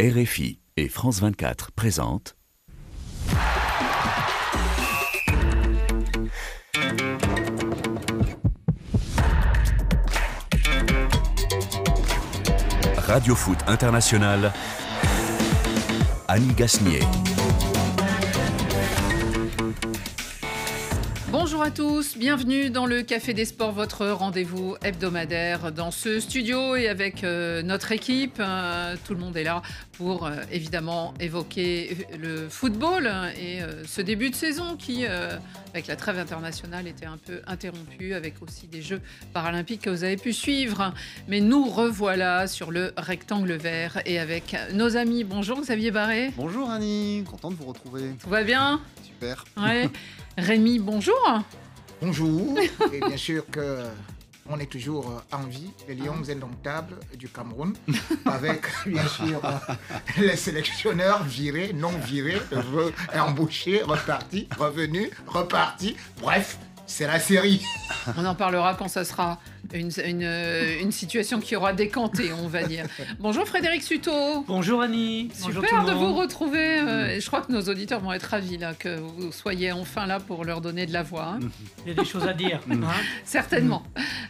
RFI et France 24 présentent Radio Foot International, Annie Gasnier. Bonjour à tous, bienvenue dans le Café des Sports, votre rendez-vous hebdomadaire dans ce studio et avec notre équipe. Tout le monde est là pour évidemment évoquer le football et ce début de saison qui, avec la trêve internationale, était un peu interrompu, avec aussi des Jeux paralympiques que vous avez pu suivre. Mais nous revoilà sur le rectangle vert et avec nos amis. Bonjour Xavier Barré. Bonjour Annie, content de vous retrouver. Tout va bien ? Super. Ouais. Rémi, bonjour. Bonjour, et bien sûr que on est toujours en vie, les Lions indomptables du Cameroun, avec bien sûr les sélectionneurs virés, non virés, embauchés, repartis, revenus, repartis, bref, c'est la série. On en parlera quand ça sera une situation qui aura décanté, on va dire. Bonjour Frédéric Suto. Bonjour Annie. Super Bonjour de vous retrouver. Je crois que nos auditeurs vont être ravis là, que vous soyez enfin là pour leur donner de la voix. Hein. Il y a des choses à dire. Hein. Certainement,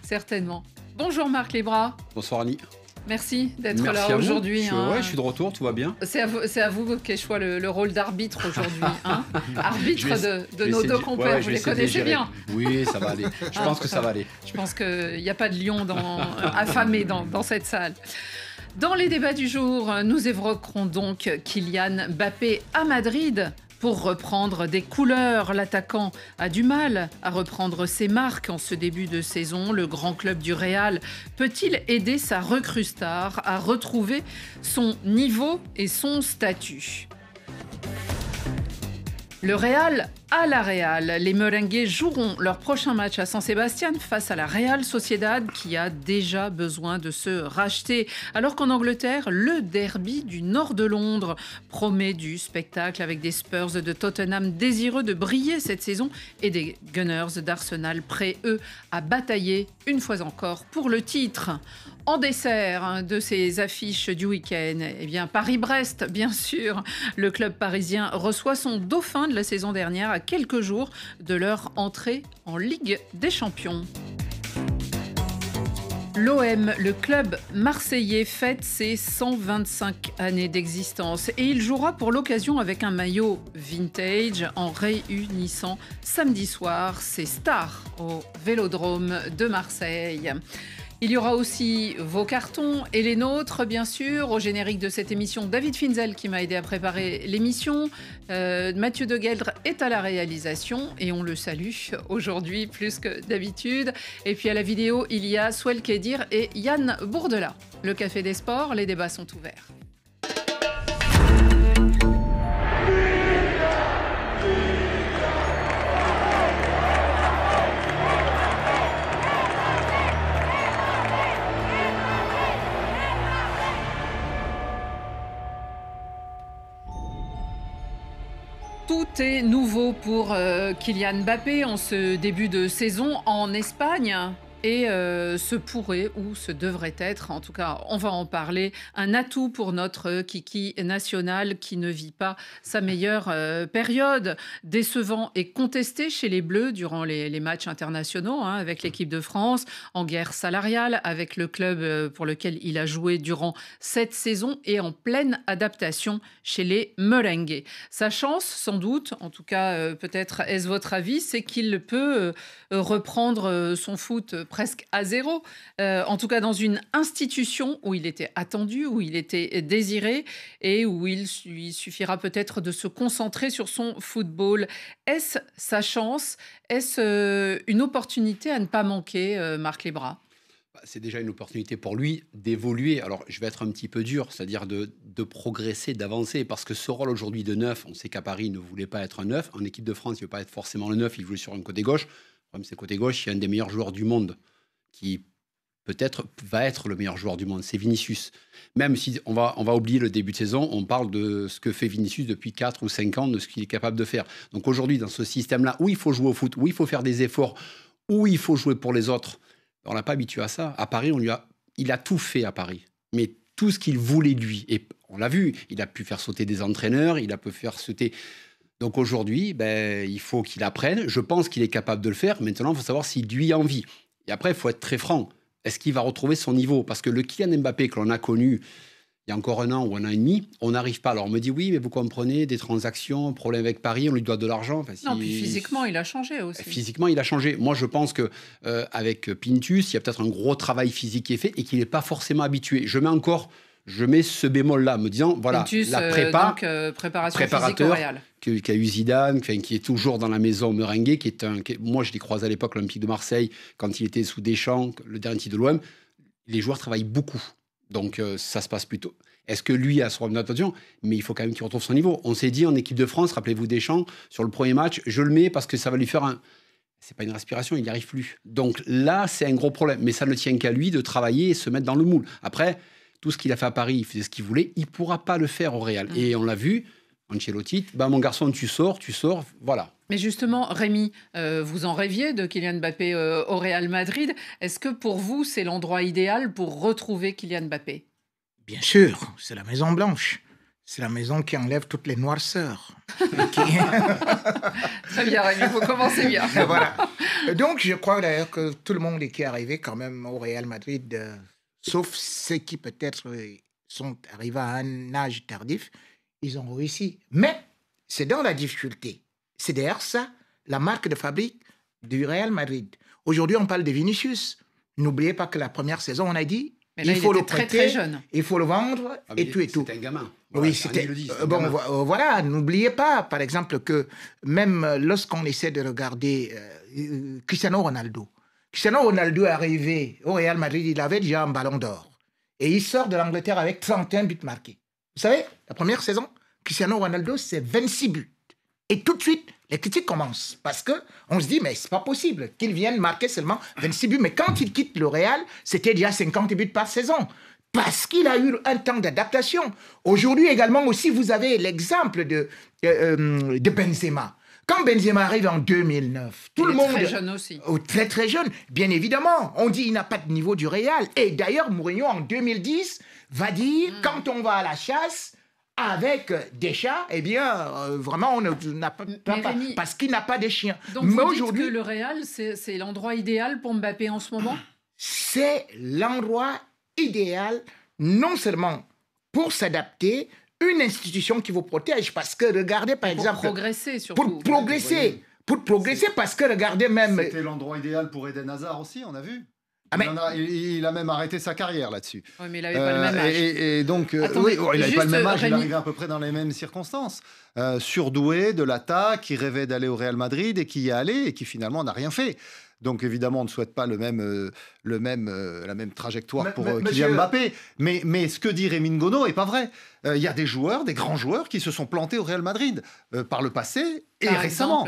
certainement. Bonjour Marc Lesbras. Bonsoir Annie. Merci d'être Merci là à vous. aujourd'hui. Je suis de retour, tout va bien. C'est à vous qu'échoit le rôle d'arbitre aujourd'hui. Hein. Arbitre de nos deux compères, vous les connaissez bien. Oui, ça va aller. Je pense que ça va aller. Je pense qu'il n'y a pas de lion affamé dans cette salle. Dans les débats du jour, nous évoquerons donc Kylian Mbappé à Madrid. Pour reprendre des couleurs, l'attaquant a du mal à reprendre ses marques en ce début de saison. Le grand club du Real peut-il aider sa recrue star à retrouver son niveau et son statut ? Le Real à la Real. Les Merengues joueront leur prochain match à San Sebastián face à la Real Sociedad qui a déjà besoin de se racheter. Alors qu'en Angleterre, le derby du nord de Londres promet du spectacle avec des Spurs de Tottenham désireux de briller cette saison et des Gunners d'Arsenal prêts, eux, à batailler une fois encore pour le titre. En dessert de ces affiches du week-end, eh bien Paris-Brest, bien sûr. Le club parisien reçoit son dauphin de la saison dernière à quelques jours de leur entrée en Ligue des Champions. L'OM, le club marseillais, fête ses 125 années d'existence et il jouera pour l'occasion avec un maillot vintage en réunissant samedi soir ses stars au Vélodrome de Marseille. Il y aura aussi vos cartons et les nôtres, bien sûr. Au générique de cette émission, David Finzel qui m'a aidé à préparer l'émission. Mathieu Degueldre est à la réalisation et on le salue aujourd'hui plus que d'habitude. Et puis à la vidéo, il y a Souel Kedir et Yann Bourdela. Le Café des Sports, les débats sont ouverts. Tout est nouveau pour Kylian Mbappé en ce début de saison en Espagne. Et ce pourrait ou ce devrait être, en tout cas on va en parler, un atout pour notre kiki national qui ne vit pas sa meilleure période. Décevant et contesté chez les Bleus durant les matchs internationaux avec l'équipe de France, en guerre salariale avec le club pour lequel il a joué durant cette saison et en pleine adaptation chez les Merengues. Sa chance, sans doute, en tout cas peut-être est-ce votre avis, c'est qu'il peut reprendre son foot presque à zéro, en tout cas dans une institution où il était attendu, où il était désiré et où il lui suffira peut-être de se concentrer sur son football. Est-ce sa chance ? Est-ce une opportunité à ne pas manquer, Marc Lesbras ? C'est déjà une opportunité pour lui d'évoluer. Alors, je vais être un petit peu dur, c'est-à-dire de progresser, d'avancer, parce que ce rôle aujourd'hui de neuf, on sait qu'à Paris, il ne voulait pas être un neuf. En équipe de France, il ne veut pas être forcément le neuf, il voulait sur un côté gauche. Le problème, c'est côté gauche, il y a un des meilleurs joueurs du monde qui peut-être va être le meilleur joueur du monde, c'est Vinicius. Même si on va oublier le début de saison, on parle de ce que fait Vinicius depuis 4 ou 5 ans, de ce qu'il est capable de faire. Donc aujourd'hui, dans ce système-là, où il faut jouer au foot, où il faut faire des efforts, où il faut jouer pour les autres, on l'a pas habitué à ça. À Paris, il a tout fait à Paris. Mais tout ce qu'il voulait lui. Et on l'a vu, il a pu faire sauter des entraîneurs, il a pu faire sauter... Donc aujourd'hui, il faut qu'il apprenne. Je pense qu'il est capable de le faire. Maintenant, il faut savoir s'il lui a envie. Et après, il faut être très franc. Est-ce qu'il va retrouver son niveau? Parce que le Kylian Mbappé que l'on a connu il y a encore 1 an ou 1 an et demi, on n'arrive pas. Alors on me dit, oui, mais vous comprenez, des transactions, problème avec Paris, on lui doit de l'argent. Enfin, Non, puis physiquement, il a changé aussi. Physiquement, il a changé. Moi, je pense qu'avec Pintus, il y a peut-être un gros travail physique qui est fait et qu'il n'est pas forcément habitué. Je mets ce bémol-là, me disant, voilà, Pintus, la prépa, préparation physique au Real. Qui a eu Zidane, qui est toujours dans la maison meringuée, moi je l'ai croisé à l'époque, l'Olympique de Marseille, quand il était sous Deschamps, le dernier titre de l'OM, les joueurs travaillent beaucoup. Donc ça se passe plutôt. Est-ce que lui a son adaptation? Mais il faut quand même qu'il retrouve son niveau. On s'est dit en équipe de France, rappelez-vous Deschamps, sur le premier match, je le mets parce que ça va lui faire un... C'est pas une respiration, il n'y arrive plus. Donc là, c'est un gros problème. Mais ça ne tient qu'à lui de travailler et se mettre dans le moule. Après, tout ce qu'il a fait à Paris, il faisait ce qu'il voulait, il ne pourra pas le faire au Real. Et on l'a vu, Ancelotti, mon garçon, tu sors, voilà. Mais justement, Rémi, vous en rêviez de Kylian Mbappé au Real Madrid. Est-ce que pour vous, c'est l'endroit idéal pour retrouver Kylian Mbappé? Bien sûr, c'est la Maison Blanche. C'est la maison qui enlève toutes les noirceurs. Très bien, Rémi, vous commencez bien. Voilà. Donc, je crois d'ailleurs que tout le monde qui est arrivé quand même au Real Madrid, sauf ceux qui peut-être sont arrivés à un âge tardif, ils ont réussi. Mais c'est dans la difficulté. C'est d'ailleurs ça, la marque de fabrique du Real Madrid. Aujourd'hui, on parle de Vinicius. N'oubliez pas que la première saison, on a dit, mais là, il faut le prêter, très jeune. Il faut le vendre et tout et tout. C'était un gamin. Oui, c'était. Bon, voilà, n'oubliez pas, par exemple, que même lorsqu'on essaie de regarder Cristiano Ronaldo. Cristiano Ronaldo est arrivé au Real Madrid, il avait déjà un ballon d'or. Et il sort de l'Angleterre avec 31 buts marqués. Vous savez, la première saison, Cristiano Ronaldo, c'est 26 buts. Et tout de suite, les critiques commencent. Parce qu'on se dit, mais c'est pas possible qu'il vienne marquer seulement 26 buts. Mais quand il quitte le Real, c'était déjà 50 buts par saison. Parce qu'il a eu un temps d'adaptation. Aujourd'hui également aussi, vous avez l'exemple de Benzema. Quand Benzema arrive en 2009, tout le monde... très jeune aussi. Très, très jeune, bien évidemment. On dit qu'il n'a pas de niveau du Real. Et d'ailleurs, Mourinho, en 2010, va dire, quand on va à la chasse... avec des chats, eh bien, vraiment, on n'a pas... Rémi, parce qu'il n'a pas de chiens. Donc, mais vous dites que le Real, c'est l'endroit idéal pour Mbappé en ce moment? C'est l'endroit idéal, non seulement pour s'adapter, une institution qui vous protège, parce que regardez, par exemple... Pour progresser, surtout. Pour progresser. Pour progresser, parce que regardez même... C'était l'endroit idéal pour Eden Hazard aussi, on a vu. Ah il a même arrêté sa carrière là-dessus. Oui, mais il n'avait pas le même âge. Et donc, Attendez, il n'avait pas le même âge, Rémi... il arrivait à peu près dans les mêmes circonstances. Surdoué, de l'attaque, qui rêvait d'aller au Real Madrid et qui y est allé et qui finalement n'a rien fait. Donc évidemment, on ne souhaite pas la même trajectoire pour Kylian Mbappé. Mais ce que dit Rémi Ngono n'est pas vrai. Il y a des joueurs, des grands joueurs qui se sont plantés au Real Madrid par le passé et récemment.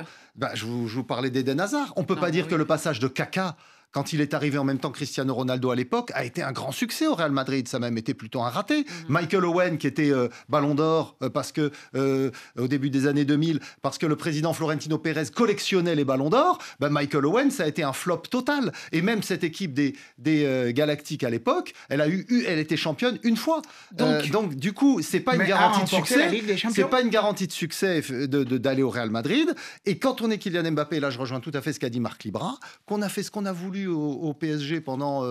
Je vous parlais d'Eden Hazard. On ne peut pas dire que le passage de Kaka, quand il est arrivé en même temps que Cristiano Ronaldo à l'époque, a été un grand succès au Real Madrid. Ça a même été plutôt un raté. Michael Owen, qui était ballon d'or parce que au début des années 2000, parce que le président Florentino Pérez collectionnait les ballons d'or, Michael Owen, ça a été un flop total. Et même cette équipe des Galactiques à l'époque, elle était championne une fois. Donc du coup, c'est pas une garantie de succès. C'est pas une garantie de succès d'aller au Real Madrid. Et quand on est Kylian Mbappé, là je rejoins tout à fait ce qu'a dit Marc Libra, qu'on a fait ce qu'on a voulu au PSG pendant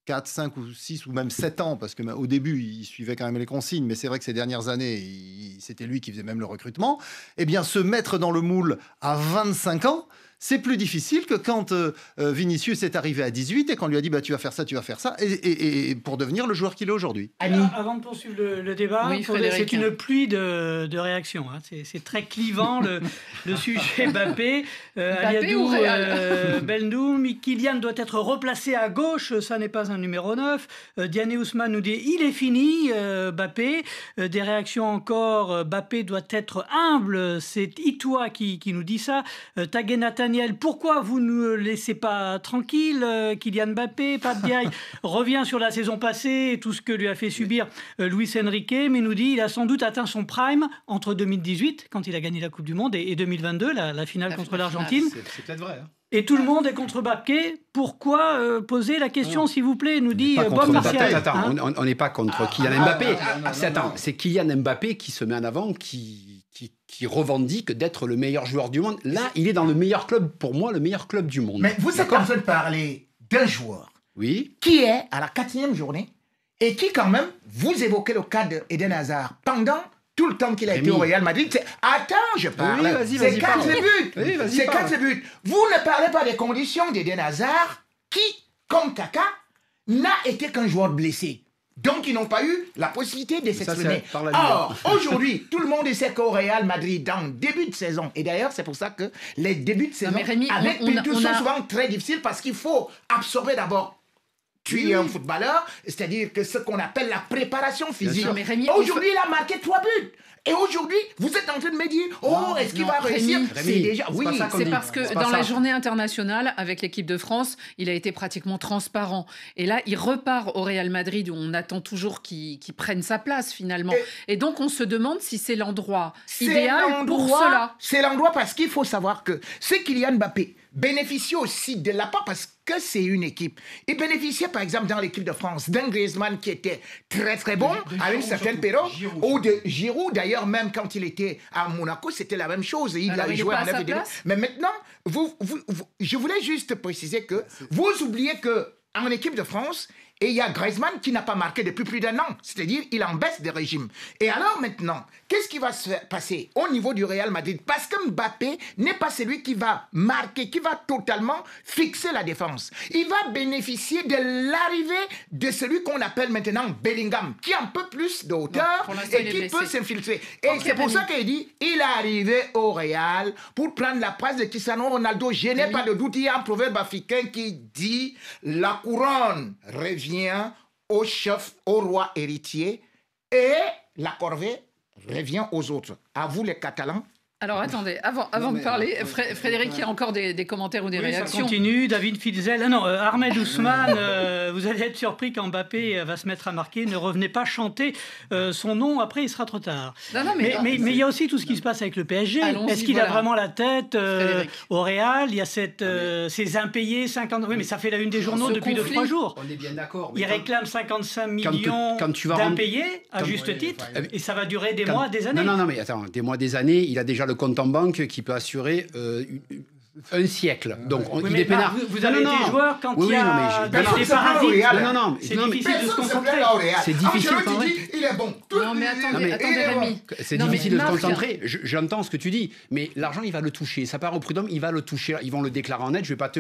4, 5 ou 6 ou même 7 ans, parce qu'au début, il suivait quand même les consignes, mais c'est vrai que ces dernières années, c'était lui qui faisait même le recrutement, eh bien, se mettre dans le moule à 25 ans, c'est plus difficile que quand Vinicius est arrivé à 18 et qu'on lui a dit tu vas faire ça, et pour devenir le joueur qu'il est aujourd'hui. Annie, avant de poursuivre le débat, oui, c'est une pluie de réactions. Hein. C'est très clivant le sujet Mbappé. Aliadou Bendoum, Kylian doit être replacé à gauche, ça n'est pas un numéro 9. Diane Ousmane nous dit il est fini, Mbappé. Des réactions encore, Mbappé doit être humble. C'est Itoa qui nous dit ça. Tagenatan Daniel, pourquoi vous ne le laissez pas tranquille Kylian Mbappé, Pape Diaye revient sur la saison passée et tout ce que lui a fait subir Luis Enrique, mais nous dit il a sans doute atteint son prime entre 2018, quand il a gagné la Coupe du Monde, et 2022, la finale contre l'Argentine. C'est peut-être vrai. Hein. Et tout le monde est contre Mbappé. Pourquoi poser la question, s'il vous plaît, nous dit Bob Martial. Attends, on n'est pas contre Kylian Mbappé. C'est Kylian Mbappé qui se met en avant, qui revendique d'être le meilleur joueur du monde. Là, il est dans le meilleur club, pour moi, le meilleur club du monde. Mais vous êtes en train de parler d'un joueur qui est à la 4e journée et qui, quand même, vous évoquez le cas d'Eden Hazard pendant tout le temps qu'il a été au Real Madrid. Attends, je parle. Oui, c'est 4 buts. C'est 4 buts. Vous ne parlez pas des conditions d'Eden Hazard qui, comme Kaka, n'a été qu'un joueur blessé. Donc, ils n'ont pas eu la possibilité de s'exprimer. Or, aujourd'hui, tout le monde sait qu'au Real Madrid, dans le début de saison, et d'ailleurs, c'est pour ça que les débuts de saison avec Pinto sont souvent très difficiles parce qu'il faut absorber d'abord. Tu es un footballeur, c'est-à-dire que ce qu'on appelle la préparation physique. Aujourd'hui, il a marqué 3 buts. Et aujourd'hui, vous êtes en train de me dire, est-ce qu'il va réussir? C'est déjà, c'est parce que dans la journée internationale, avec l'équipe de France, il a été pratiquement transparent. Et là, il repart au Real Madrid où on attend toujours qu'il prenne sa place finalement. Et donc, on se demande si c'est l'endroit idéal pour cela. C'est l'endroit parce qu'il faut savoir que c'est Kylian Mbappé bénéficie aussi de la part parce que c'est une équipe. Il bénéficiait par exemple dans l'équipe de France d'un Griezmann qui était très très bon à une certaine période, ou de Giroud d'ailleurs, même quand il était à Monaco, c'était la même chose. Il a joué en 9 et demi. Mais maintenant, je voulais juste préciser que vous oubliez qu'en équipe de France, et il y a Griezmann qui n'a pas marqué depuis plus d'1 an. C'est-à-dire, il est en baisse de régime. Et alors maintenant, qu'est-ce qui va se passer au niveau du Real Madrid? Parce que Mbappé n'est pas celui qui va marquer, qui va totalement fixer la défense. Il va bénéficier de l'arrivée de celui qu'on appelle maintenant Bellingham, qui a un peu plus de hauteur et qui peut s'infiltrer. Et c'est pour ça qu'il dit, il est arrivé au Real pour prendre la place de Cristiano Ronaldo. Je n'ai pas de doute, il y a un proverbe africain qui dit, la couronne revient au chef, au roi héritier, et la corvée revient aux autres. À vous les Catalans. Alors attendez, avant de parler, Frédéric, il y a encore des commentaires ou des réactions. Ça continue, David Filzel. Ahmed Ousmane, vous allez être surpris quand Mbappé va se mettre à marquer. Ne revenez pas chanter son nom, après il sera trop tard. Mais il y a aussi tout ce qui se passe avec le PSG. Est-ce qu'il a vraiment la tête au Real? Il y a ces impayés, 50... Oui, mais ça fait la une des journaux depuis 2-3 jours. On est bien d'accord. Il réclame 55 millions d'impayés, à juste titre, et ça va durer des mois, des années. Non, mais attends, des mois, des années, il a déjà le compte en banque qui peut assurer un siècle. Donc, il est peinard. Vous avez été joueur quand il y a des parasites. C'est difficile de se concentrer. C'est difficile quand même. Il est bon. Non, mais attendez, Rémi. C'est difficile de se concentrer. J'entends ce que tu dis, mais l'argent, il va le toucher. Ça part au prud'homme, il va le toucher. Ils vont le déclarer en net. Je ne vais pas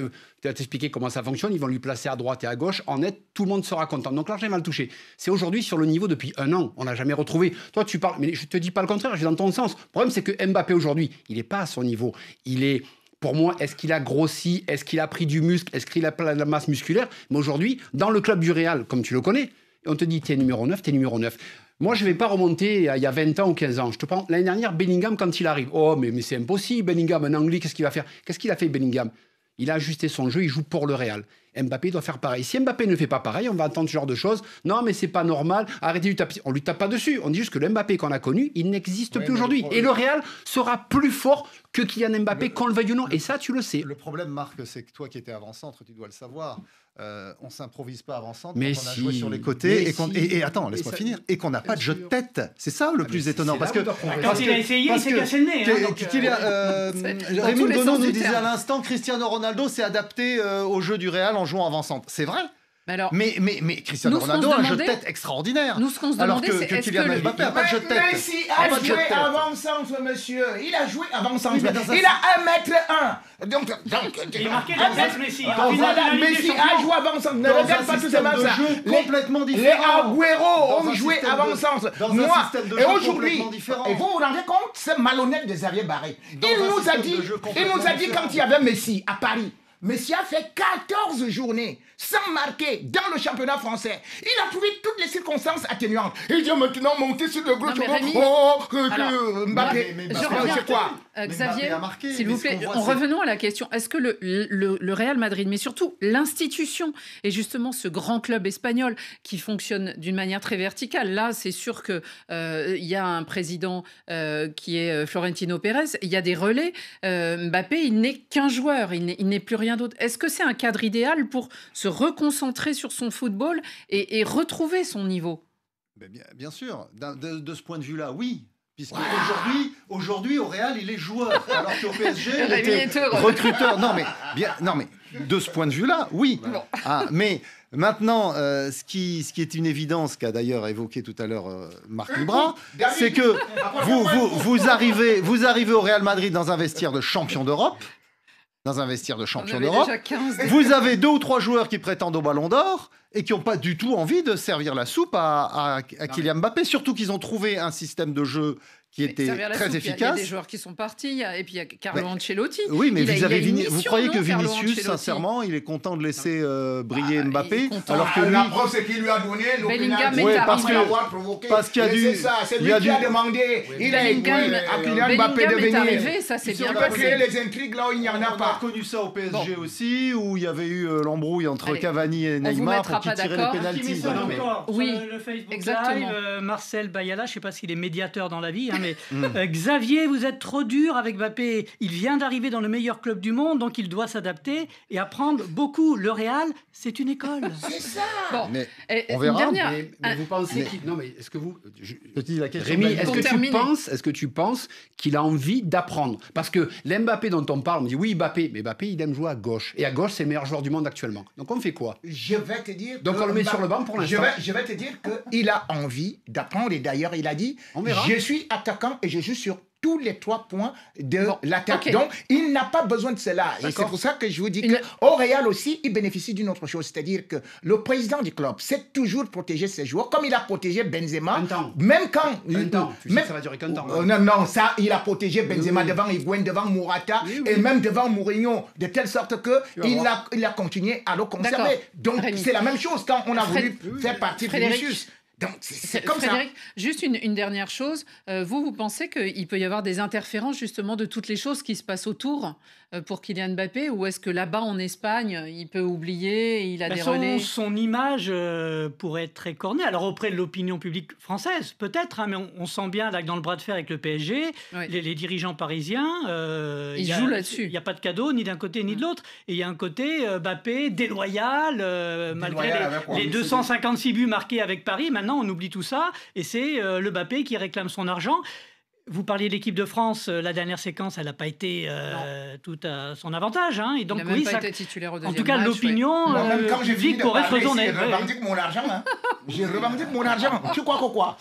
t'expliquer comment ça fonctionne. Ils vont lui placer à droite et à gauche. En net, tout le monde sera content. Donc, l'argent, il va le toucher. C'est aujourd'hui sur le niveau depuis 1 an. On n'a jamais retrouvé. Toi, tu parles, mais je ne te dis pas le contraire. Je vais dans ton sens. Le problème, c'est que Mbappé, aujourd'hui, il n'est pas à son niveau. Il est... Pour moi, est-ce qu'il a grossi? Est-ce qu'il a pris du muscle? Est-ce qu'il a de la masse musculaire? Mais aujourd'hui, dans le club du Real, comme tu le connais, on te dit, t'es numéro 9, t'es numéro 9. Moi, je ne vais pas remonter il y a 20 ans ou 15 ans. Je te prends l'année dernière, Bellingham, quand il arrive. Oh, mais c'est impossible, Bellingham, un Anglais, qu'est-ce qu'il va faire? Qu'est-ce qu'il a fait, Bellingham? Il a ajusté son jeu, il joue pour le Real. Mbappé doit faire pareil. Si Mbappé ne fait pas pareil, on va entendre ce genre de choses. Non, mais c'est pas normal. Arrêtez de lui taper. On lui tape pas dessus. On dit juste que le Mbappé qu'on a connu, il n'existe plus aujourd'hui. Et le Real sera plus fort que Kylian Mbappé, qu'on le veuille ou non. Et ça, tu le sais. Le problème, Marc, c'est que toi qui étais avant-centre, tu dois le savoir. On s'improvise pas avant-centre. Mais on a joué sur les côtés et attends, laisse-moi finir. Et qu'on n'a pas de jeu de tête. C'est ça le plus étonnant. Parce que quand il a essayé, il s'est cassé le nez. Raymond Bonneau nous disait à l'instant, Cristiano Ronaldo s'est adapté au jeu du Real en jouant avant-centre. C'est vrai. Mais Cristiano Ronaldo a un jeu de tête extraordinaire. Nous, ce qu'on se demandait, c'est que Kylian Mbappé n'a pas de jeu de tête. Messi a joué avant-centre, monsieur. Il a joué avant-centre. Il a 1m1. Donc, il a marqué la tête, Messi. Messi a joué avant-centre. Ne regarde pas tout simplement ça. Complètement différent. Les Agüero ont joué avant-centre. Moi, et aujourd'hui, et vous vous rendez compte, c'est malhonnête de Xavier Barré. Il nous a dit quand il y avait Messi à Paris, Messi a fait 14 journées sans marquer dans le championnat français. Il a trouvé toutes les circonstances atténuantes. Il dit maintenant monter sur le gros Mbappé. Je reviens. C'est quoi Xavier, s'il vous plaît, revenons à la question. Est-ce que le Real Madrid, mais surtout l'institution, et justement ce grand club espagnol qui fonctionne d'une manière très verticale, là c'est sûr qu'il y a un président qui est Florentino Pérez, il y a des relais. Mbappé, il n'est qu'un joueur, il n'est plus rien d'autre. Est-ce que c'est un cadre idéal pour se reconcentrer sur son football et retrouver son niveau? Bien sûr, de ce point de vue-là, oui. Puisque aujourd'hui, au Real, il est joueur, alors qu'au PSG, il était recruteur. Non, mais de ce point de vue-là, oui. Bon. Mais maintenant, ce qui est une évidence qu'a d'ailleurs évoqué tout à l'heure Marc Libra, c'est que vous arrivez au Real Madrid dans un vestiaire de champion d'Europe. Vous avez 2 ou 3 joueurs qui prétendent au Ballon d'Or et qui n'ont pas du tout envie de servir la soupe à Kylian Mbappé, surtout qu'ils ont trouvé un système de jeu qui était très efficace. Il y a des joueurs qui sont partis, et puis il y a Carlo Ancelotti. Oui, mais vous croyez que Vinicius, sincèrement, il est content de laisser briller Mbappé, alors que lui... La preuve, c'est qu'il lui a donné le Bellingham parce qu'il y a du... C'est lui qui a demandé. Il a écrit à Kylian Mbappé de venir. Ça c'est bien passé. Il peut créer les intrigues là où il n'y en a pas. On a connu ça au PSG aussi, où il y avait eu l'embrouille entre Cavani et Neymar pour qui tirait les pénaltys. Oui, le Facebook Live, Marcel Bayala, je ne sais pas s'il est médiateur dans la vie, mais Xavier, vous êtes trop dur avec Mbappé. Il vient d'arriver dans le meilleur club du monde, donc il doit s'adapter et apprendre beaucoup. Le Real, c'est une école. C'est ça. Bon, mais on verra. Mais vous pensez non, mais est-ce que vous... La question Rémi, est-ce que tu penses qu'il a envie d'apprendre? Parce que l'Mbappé dont on parle, on dit oui, Mbappé, mais Mbappé, il aime jouer à gauche. Et à gauche, c'est le meilleur joueur du monde actuellement. Donc on fait quoi? Je vais te dire... Donc on le met sur le banc pour l'instant. Je vais te dire qu'il a envie d'apprendre. Et d'ailleurs, il a dit, je suis attaquant et je joue sur tous les 3 points de l'attaque. Okay. Donc, il n'a pas besoin de cela. Et c'est pour ça que je vous dis qu'au Real aussi, il bénéficie d'une autre chose. C'est-à-dire que le président du club sait toujours protéger ses joueurs, comme il a protégé Benzema. Un temps. Même quand... Un temps. Tu sais que ça va durer qu'un temps. Non, ça, il a protégé Benzema devant Higuaín, devant Morata, et même devant Mourinho, de telle sorte qu'il a continué à le conserver. Donc, c'est la même chose quand on a voulu faire partir Vinicius. Donc, c'est comme Frédéric, ça. Juste une dernière chose. Vous pensez qu'il peut y avoir des interférences justement de toutes les choses qui se passent autour pour Kylian Mbappé, ou est-ce que là-bas en Espagne, il peut oublier, il a des relais? Son image pourrait être très cornée. Alors auprès de l'opinion publique française, peut-être, mais on sent bien là que dans le bras de fer avec le PSG, les dirigeants parisiens, ils jouent là-dessus. Il n'y a pas de cadeau ni d'un côté ni de l'autre. Et il y a un côté Mbappé déloyal, malgré les 256 buts marqués avec Paris. Maintenant, on oublie tout ça, et c'est le Mbappé qui réclame son argent. Vous parliez de l'équipe de France, la dernière séquence, elle n'a pas été tout à son avantage. Hein, et donc, il n'a même pas été titulaire au deuxième match. En tout cas, l'opinion publique pourrait être raisonnée. J'ai revendiqué mon argent. J'ai revendiqué mon argent. Tu crois quoi?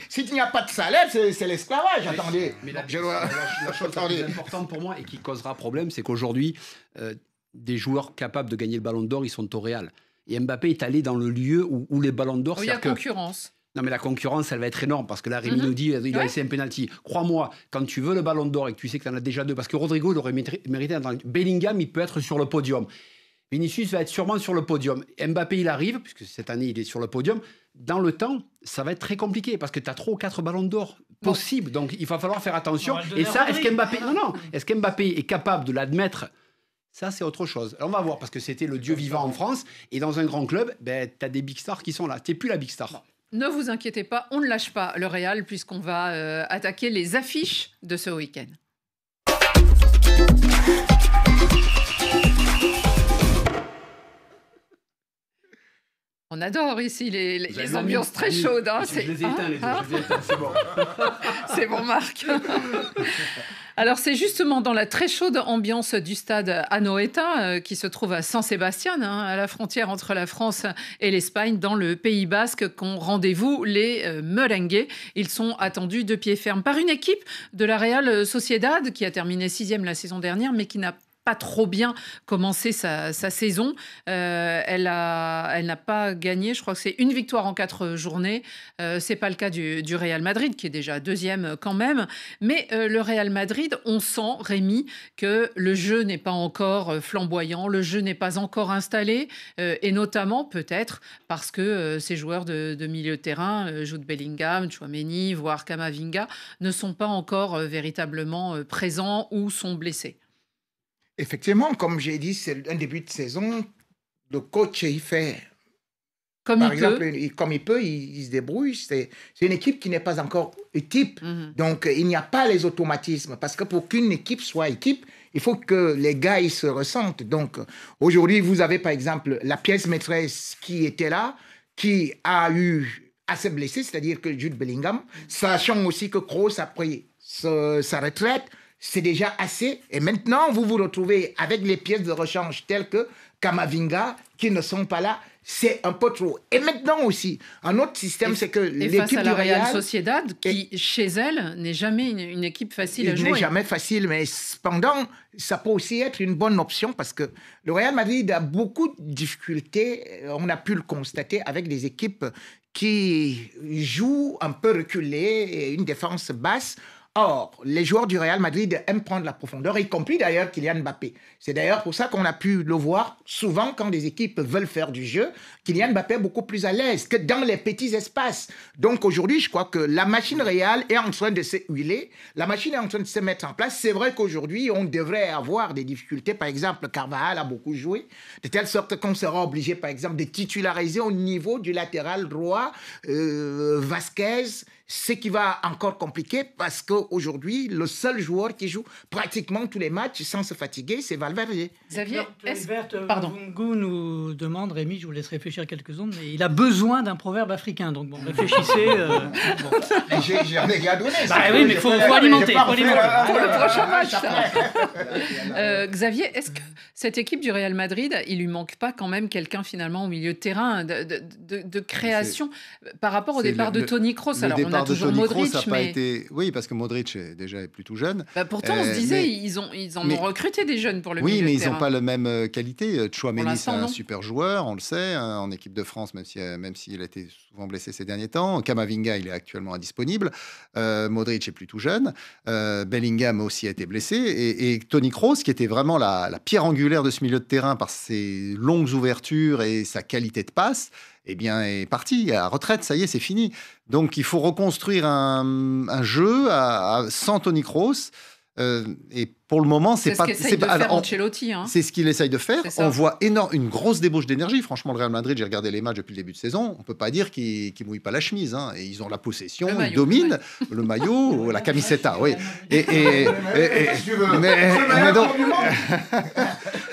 S'il n'y a pas de salaire, c'est l'esclavage. Attendez. Mais la chose la plus importante pour moi et qui causera problème, c'est qu'aujourd'hui, des joueurs capables de gagner le Ballon d'Or, ils sont au Real. Et Mbappé est allé dans le lieu où les Ballons d'Or... Il y a concurrence. Non, mais la concurrence, elle va être énorme, parce que là, Rémi nous dit, il a laissé un penalty. Crois-moi, quand tu veux le Ballon d'Or et que tu sais que tu en as déjà 2, parce que Rodrigo, il aurait mérité d'entendre. Bellingham, il peut être sur le podium. Vinicius va être sûrement sur le podium. Mbappé, il arrive, puisque cette année, il est sur le podium. Dans le temps, ça va être très compliqué, parce que tu as 3 ou 4 Ballons d'Or possibles. Donc, il va falloir faire attention. Et ça, est-ce qu'Mbappé est capable de l'admettre? Ça, c'est autre chose. Alors, on va voir, parce que c'était le dieu vivant en France. Et dans un grand club, tu as des big stars qui sont là. Tu n'es plus la big star. Non. Ne vous inquiétez pas, on ne lâche pas le Real, puisqu'on va attaquer les affiches de ce week-end. On adore ici les ambiances très chaudes. Hein, je les ai éteints, les deux. C'est bon. C'est bon, Marc. Alors, c'est justement dans la très chaude ambiance du stade Anoeta, qui se trouve à San Sebastián, à la frontière entre la France et l'Espagne, dans le Pays Basque, qu'ont rendez-vous les merengues. Ils sont attendus de pied ferme par une équipe de la Real Sociedad, qui a terminé 6e la saison dernière, mais qui n'a pas trop bien commencé sa saison. Elle n'a pas gagné, je crois que c'est une victoire en 4 journées. C'est pas le cas du Real Madrid, qui est déjà deuxième quand même. Mais le Real Madrid, on sent, Rémi, que le jeu n'est pas encore flamboyant, le jeu n'est pas encore installé, et notamment peut-être parce que ces joueurs de milieu de terrain, Jude Bellingham, Tchouaméni, voire Camavinga, ne sont pas encore véritablement présents ou sont blessés. Effectivement, comme j'ai dit, c'est un début de saison. Le coach, il fait Comme par il exemple, peut. comme il peut, il se débrouille. C'est une équipe qui n'est pas encore équipe. Donc, il n'y a pas les automatismes. Parce que pour qu'une équipe soit équipe, il faut que les gars ils se ressentent. Donc, aujourd'hui, vous avez par exemple la pièce maîtresse qui était là, qui a eu assez blessé, c'est-à-dire que Jude Bellingham, sachant aussi que Kroos a pris sa retraite, c'est déjà assez. Et maintenant, vous vous retrouvez avec les pièces de rechange telles que Camavinga, qui ne sont pas là. C'est un peu trop. Et maintenant aussi, un autre système, c'est que l'équipe face à du la Real Real... Sociedad, qui, chez elle, n'est jamais une équipe facile à jouer. Il n'est jamais facile, mais cependant, ça peut aussi être une bonne option parce que le Real Madrid a beaucoup de difficultés. On a pu le constater avec des équipes qui jouent un peu reculées et une défense basse. Or, les joueurs du Real Madrid aiment prendre la profondeur, y compris d'ailleurs Kylian Mbappé. C'est d'ailleurs pour ça qu'on a pu le voir souvent quand des équipes veulent faire du jeu. Kylian Mbappé est beaucoup plus à l'aise que dans les petits espaces. Donc aujourd'hui, je crois que la machine Real est en train de se huiler, la machine est en train de se mettre en place. C'est vrai qu'aujourd'hui, on devrait avoir des difficultés. Par exemple, Carvajal a beaucoup joué, de telle sorte qu'on sera obligé, par exemple, de titulariser au niveau du latéral droit Vasquez, ce qui va encore compliquer parce qu'aujourd'hui, le seul joueur qui joue pratiquement tous les matchs sans se fatiguer, c'est Valverde. Xavier, Pardon. Vungu nous demande, Rémi, je vous laisse réfléchir quelques secondes, mais il a besoin d'un proverbe africain. Donc bon, réfléchissez. Bon. J'en ai rien donné. Bah oui, mais il faut alimenter. pour le prochain match. Xavier, est-ce que cette équipe du Real Madrid, il lui manque pas quand même quelqu'un finalement au milieu de terrain de création par rapport au départ de Toni Kroos? Alors on a toujours Modric, mais oui, parce que Modric est déjà plutôt jeune. Pourtant, on se disait ils en ont recruté des jeunes pour le milieu de terrain. Oui, mais ils n'ont pas la même qualité. Tchouaméni, c'est un super joueur, on le sait, en équipe de France, même s'il a été souvent blessé ces derniers temps. Camavinga, il est actuellement indisponible. Modric est plutôt jeune. Bellingham aussi a été blessé. Et Toni Kroos, qui était vraiment la pierre angulaire de ce milieu de terrain par ses longues ouvertures et sa qualité de passe, eh bien, est parti à retraite, ça y est, c'est fini. Donc, il faut reconstruire un jeu sans Toni Kroos. Et pour le moment, c'est pas. C'est Ancelotti. Hein. C'est ce qu'il essaye de faire. On voit une grosse débauche d'énergie. Franchement, le Real Madrid, j'ai regardé les matchs depuis le début de saison. On peut pas dire qu'ils mouillent pas la chemise. Hein. Et ils ont la possession, ils dominent le maillot, la camiseta. Oui. Mais donc.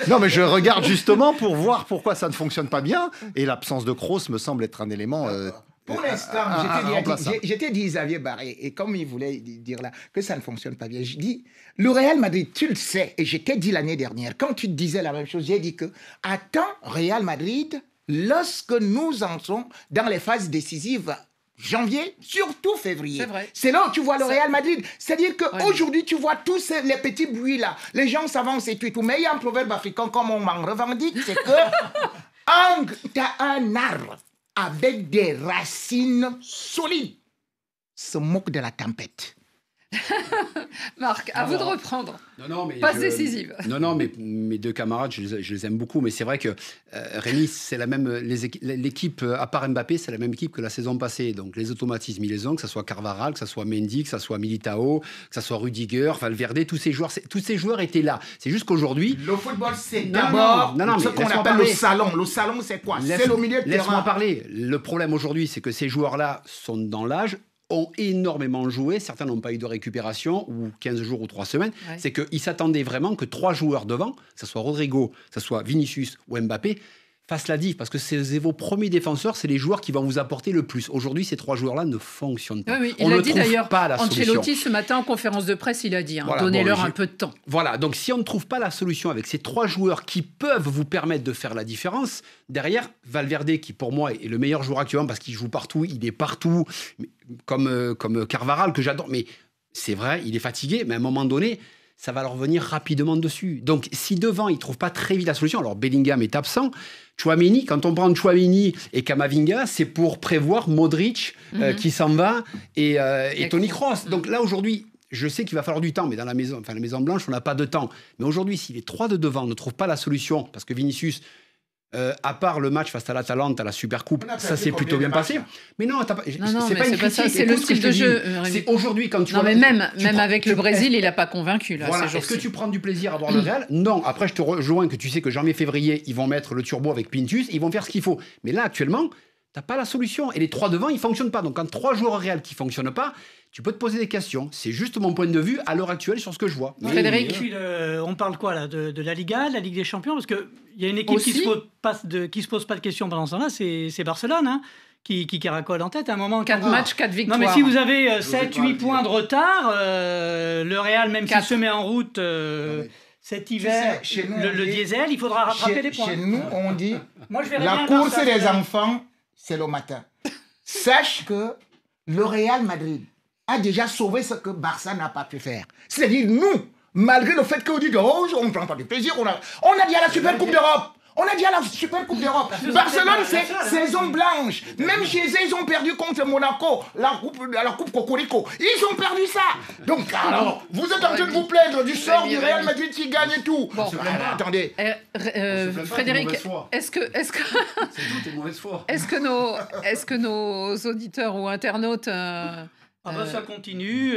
Non, mais je regarde justement pour voir pourquoi ça ne fonctionne pas bien. Et l'absence de Kroos me semble être un élément. Pour l'instant, je t'ai dit Xavier Barré, et comme il voulait dire là que ça ne fonctionne pas bien, je dis, le Real Madrid, tu le sais, et je t'ai dit l'année dernière, quand tu disais la même chose, j'ai dit que, attends, Real Madrid, lorsque nous entrons dans les phases décisives, janvier, surtout février. C'est là où tu vois le Real Madrid. C'est-à-dire qu'aujourd'hui, tu vois tous les petits bruits là, les gens s'avancent et tout, mais il y a un proverbe africain, comme on m'en revendique, c'est que, t'as un arbre avec des racines solides, se moque de la tempête. Marc, à vous de reprendre. Passe décisive. Non, mais mes deux camarades, je les aime beaucoup, mais c'est vrai que Rémi, c'est la même. L'équipe, à part Mbappé, c'est la même équipe que la saison passée. Donc les automatismes, ils les ont, que ce soit Carvajal, que ce soit Mendy, que ce soit Militao, que ce soit Rudiger, Valverde, tous ces joueurs étaient là. C'est juste qu'aujourd'hui. Le football, c'est d'abord ce qu'on appelle le salon. Le salon, c'est quoi? C'est le milieu de terrain. Laisse-moi parler. Le problème aujourd'hui, c'est que ces joueurs-là sont dans l'âge, ont énormément joué, certains n'ont pas eu de récupération, ou 15 jours ou 3 semaines, c'est qu'ils s'attendaient vraiment que 3 joueurs devant, que ce soit Rodrigo, que ce soit Vinicius ou Mbappé, fassent la diff, parce que c'est vos premiers défenseurs, c'est les joueurs qui vont vous apporter le plus. Aujourd'hui, ces 3 joueurs-là ne fonctionnent pas. Oui, il a dit d'ailleurs, Ancelotti, ce matin en conférence de presse, il a dit, donnez-leur un peu de temps. Voilà, donc si on ne trouve pas la solution avec ces 3 joueurs qui peuvent vous permettre de faire la différence, derrière, Valverde, qui pour moi est le meilleur joueur actuellement, parce qu'il joue partout, il est partout, comme Carvajal, que j'adore, mais c'est vrai, il est fatigué, mais à un moment donné, ça va leur venir rapidement dessus. Donc, si devant, ils ne trouvent pas très vite la solution, alors Bellingham est absent, Tchouaméni, quand on prend Tchouaméni et Kamavinga, c'est pour prévoir Modric qui s'en va et Toni Kroos. Donc là, aujourd'hui, je sais qu'il va falloir du temps, mais dans la Maison Blanche, on n'a pas de temps. Mais aujourd'hui, si les 3 de devant ne trouvent pas la solution, parce que Vinicius... à part le match face à l'Atalante à la Supercoupe, ça s'est plutôt bien passé. Mais non, c'est pas une critique. C'est le style de jeu. C'est aujourd'hui quand tu. Non, mais même avec le Brésil, il n'a pas convaincu là. Voilà. Est-ce que tu prends du plaisir à voir le Real ? Non. Après, je te rejoins que tu sais que janvier-février, ils vont mettre le turbo avec Pintus, ils vont faire ce qu'il faut. Mais là, actuellement, t'as pas la solution. Et les 3 devant, ils fonctionnent pas. Donc, quand 3 joueurs Real qui fonctionnent pas, tu peux te poser des questions. C'est juste mon point de vue à l'heure actuelle sur ce que je vois. Frédéric, on parle quoi là de la Liga, de la Ligue des Champions, parce que il y a une équipe qui se pose pas de questions pendant ce temps-là, c'est Barcelone, hein, qui caracole en tête. À un moment, 4 matchs, 4 victoires. Non, mais si vous avez 7-8 points de retard, le Real, même s'il se met en route cet hiver, chez nous, le diesel, il faudra rattraper les points. Chez nous, on dit Moi, je verrais la bien course Barça, des enfants, c'est le matin. Sache que le Real Madrid a déjà sauvé ce que Barça n'a pas pu faire. C'est-à-dire, nous, malgré le fait qu'on dit on ne prend pas du plaisir, on a dit à la Super Coupe d'Europe. On a dit à la Super Coupe d'Europe. Barcelone, c'est saison blanche. Même chez eux, ils ont perdu contre Monaco, la coupe Cocorico. Ils ont perdu ça. Donc, alors, vous êtes en train de vous plaindre du sort du Real Madrid qui gagne et tout. Bon, attendez. Frédéric, est-ce que nos auditeurs ou internautes ça continue,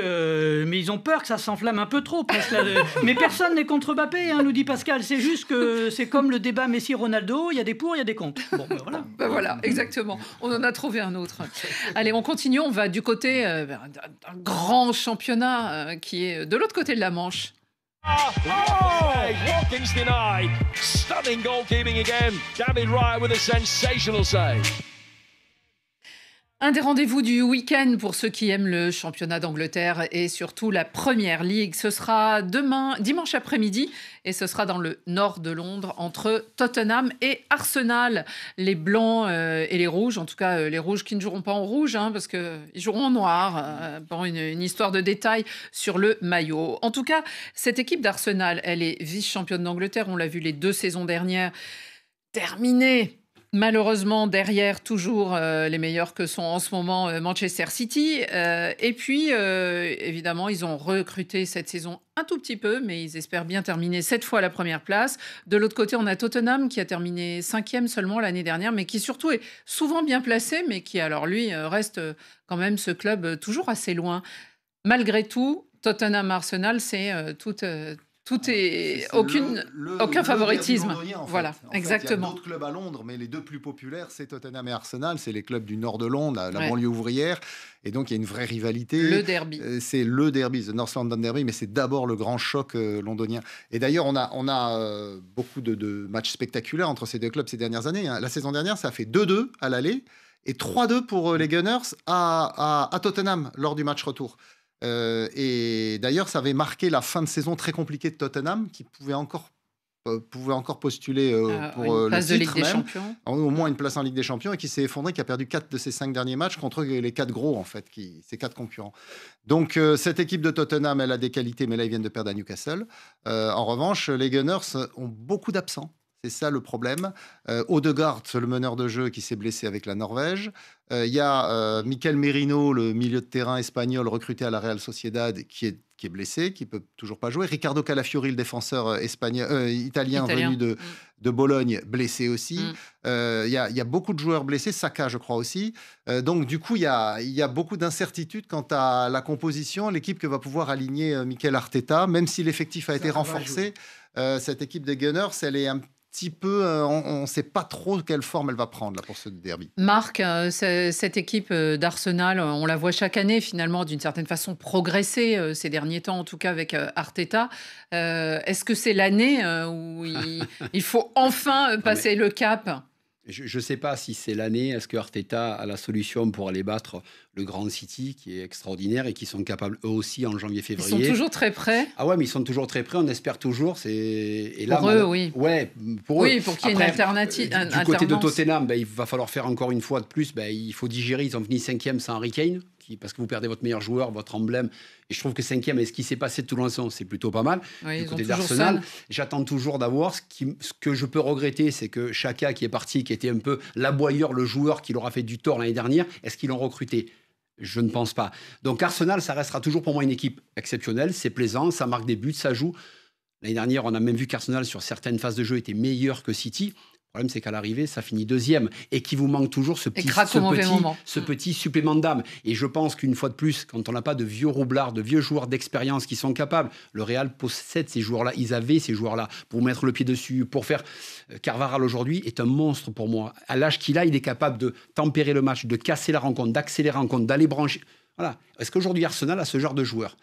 mais ils ont peur que ça s'enflamme un peu trop. Mais personne n'est contre Mbappé, hein, nous dit Pascal. C'est juste que c'est comme le débat Messi-Ronaldo, il y a des pour, il y a des contre. Bon, voilà. Voilà, exactement. On en a trouvé un autre. Allez, on continue. On va du côté d'un grand championnat qui est de l'autre côté de la Manche. Watkins denied. Stunning goalkeeping again. David Raya with a sensational save. Un des rendez-vous du week-end pour ceux qui aiment le championnat d'Angleterre et surtout la Première Ligue. Ce sera dimanche après-midi, et ce sera dans le nord de Londres, entre Tottenham et Arsenal. Les Blancs et les Rouges, en tout cas les Rouges qui ne joueront pas en rouge, parce qu'ils joueront en noir, pour une histoire de détail sur le maillot. En tout cas, cette équipe d'Arsenal, elle est vice-championne d'Angleterre, on l'a vu les 2 saisons dernières, terminée. Malheureusement, derrière, toujours les meilleurs que sont en ce moment Manchester City. Et puis, évidemment, ils ont recruté cette saison un tout petit peu, mais ils espèrent bien terminer cette fois à la première place. De l'autre côté, on a Tottenham qui a terminé 5e seulement l'année dernière, mais qui surtout est souvent bien placé, mais qui, alors lui, reste quand même ce club toujours assez loin. Malgré tout, Tottenham-Arsenal, c'est tout est aucun favoritisme. Londonien, en fait. Voilà, en fait, exactement. Il y a d'autres clubs à Londres, mais les 2 plus populaires, c'est Tottenham et Arsenal. C'est les clubs du nord de Londres, la banlieue ouvrière. Et donc, il y a une vraie rivalité. Le derby. C'est le derby, le North London Derby, mais c'est d'abord le grand choc londonien. Et d'ailleurs, on a beaucoup de matchs spectaculaires entre ces 2 clubs ces dernières années. La saison dernière, ça a fait 2-2 à l'aller et 3-2 pour les Gunners à Tottenham lors du match retour. Et d'ailleurs, ça avait marqué la fin de saison très compliquée de Tottenham, qui pouvait encore postuler pour une place le de titre, Ligue des même, Champions. au moins une place en Ligue des Champions, et qui s'est effondré, qui a perdu 4 de ses 5 derniers matchs contre les 4 gros, en fait, ces 4 concurrents. Donc, cette équipe de Tottenham, elle a des qualités, mais là, ils viennent de perdre à Newcastle. En revanche, les Gunners ont beaucoup d'absents. C'est ça le problème. Odegaard, le meneur de jeu qui s'est blessé avec la Norvège. Il y a Mikel Merino, le milieu de terrain espagnol recruté à la Real Sociedad, qui est blessé, qui peut toujours pas jouer. Ricardo Calafiori, le défenseur italien venu de Bologne, blessé aussi. Il y a beaucoup de joueurs blessés, Saka, je crois aussi. Donc, du coup, il y a beaucoup d'incertitudes quant à la composition, l'équipe que va pouvoir aligner Mikel Arteta, même si l'effectif a été renforcé. Cette équipe des Gunners, elle est un petit peu, on ne sait pas trop quelle forme elle va prendre là, pour ce derby. Marc, cette équipe d'Arsenal, on la voit chaque année finalement d'une certaine façon progresser ces derniers temps, en tout cas avec Arteta. Est-ce que c'est l'année où il faut enfin passer le cap ? Je ne sais pas si c'est l'année. Est-ce que Arteta a la solution pour aller battre le Grand City, qui est extraordinaire et qui sont capables eux aussi en janvier-février. Ils sont toujours très près. Ah ouais, mais ils sont toujours très près. On espère toujours. Et là, pour eux, oui. Ouais, pour eux. Oui, pour qu'il y ait une alternative. Du côté de Tottenham, il va falloir faire encore une fois de plus. Il faut digérer. Ils ont fini 5e sans Harry Kane, parce que vous perdez votre meilleur joueur, votre emblème. Et je trouve que 5e, et ce qui s'est passé de tout l'ensemble, c'est plutôt pas mal. Oui, du côté d'Arsenal, j'attends toujours d'avoir ce que je peux regretter, c'est que Xhaka qui est parti, qui était un peu l'aboyeur, le joueur qui leur a fait du tort l'année dernière, est-ce qu'ils l'ont recruté ? Je ne pense pas. Donc Arsenal, ça restera toujours pour moi une équipe exceptionnelle. C'est plaisant, ça marque des buts, ça joue. L'année dernière, on a même vu qu'Arsenal, sur certaines phases de jeu, était meilleur que City. Le problème, c'est qu'à l'arrivée, ça finit 2e et qu'il vous manque toujours ce petit supplément d'âme. Et je pense qu'une fois de plus, quand on n'a pas de vieux roublards, de vieux joueurs d'expérience qui sont capables, le Real possède ces joueurs-là. Ils avaient ces joueurs-là pour mettre le pied dessus, pour faire... Carvajal, aujourd'hui, est un monstre pour moi. À l'âge qu'il a, il est capable de tempérer le match, de casser la rencontre, d'accélérer la rencontre, d'aller brancher. Voilà. Est-ce qu'aujourd'hui, Arsenal a ce genre de joueurs ?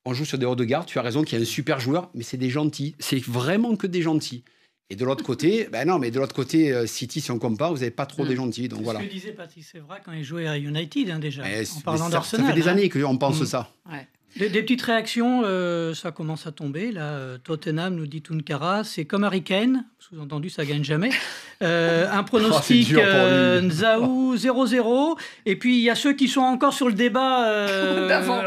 On joue sur des hauts de garde, tu as raison qu'il y a un super joueur, mais c'est des gentils. C'est vraiment que des gentils. Et de l'autre côté, City, si on compare, vous n'avez pas trop des gentils. Donc voilà. Ce que disait Patrice Evra quand il jouait à United, déjà, en parlant ça d'Arsenal. Ça fait des années qu'on pense ça. Ouais. Des petites réactions, ça commence à tomber. Là, Tottenham nous dit Tunkara, c'est comme Harry Kane, sous-entendu, ça gagne jamais. Un pronostic Nzaou 0-0. Et puis il y a ceux qui sont encore sur le débat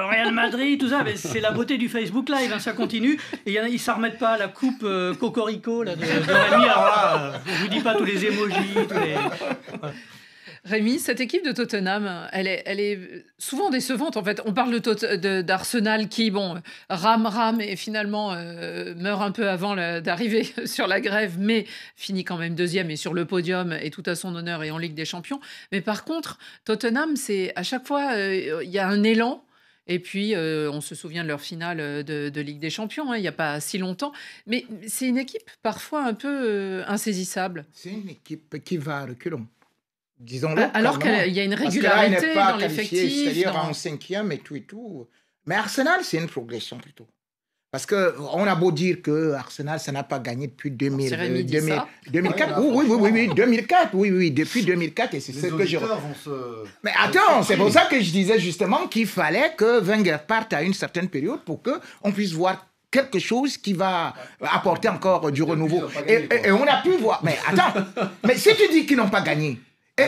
Real Madrid, tout ça. Mais c'est la beauté du Facebook Live, ça continue. Et ils ne s'en remettent pas à la coupe Cocorico là, de Rémi. Alors là, je ne vous dis pas tous les emojis. Voilà. Rémi, cette équipe de Tottenham, elle est souvent décevante. En fait, on parle d'Arsenal qui, rame et finalement meurt un peu avant d'arriver sur la grève, mais finit quand même 2e et sur le podium et tout à son honneur et en Ligue des Champions. Mais par contre, Tottenham, c'est à chaque fois, il y a un élan. Et puis, on se souvient de leur finale de Ligue des Champions, il n'y a pas si longtemps. Mais c'est une équipe parfois un peu insaisissable. C'est une équipe qui va à reculons. Disons-le. Alors qu'il y a une régularité dans l'effectif. C'est-à-dire en 5e et tout. Mais Arsenal, c'est une progression plutôt. Parce qu'on a beau dire que Arsenal, ça n'a pas gagné depuis 2004. Oui, 2004. Oui, depuis 2004. Et c'est ce que je... Mais attends, c'est pour ça que je disais justement qu'il fallait que Wenger parte à une certaine période pour qu'on puisse voir quelque chose qui va apporter encore du renouveau. Et on a pu voir... Mais attends, mais si tu dis qu'ils n'ont pas gagné...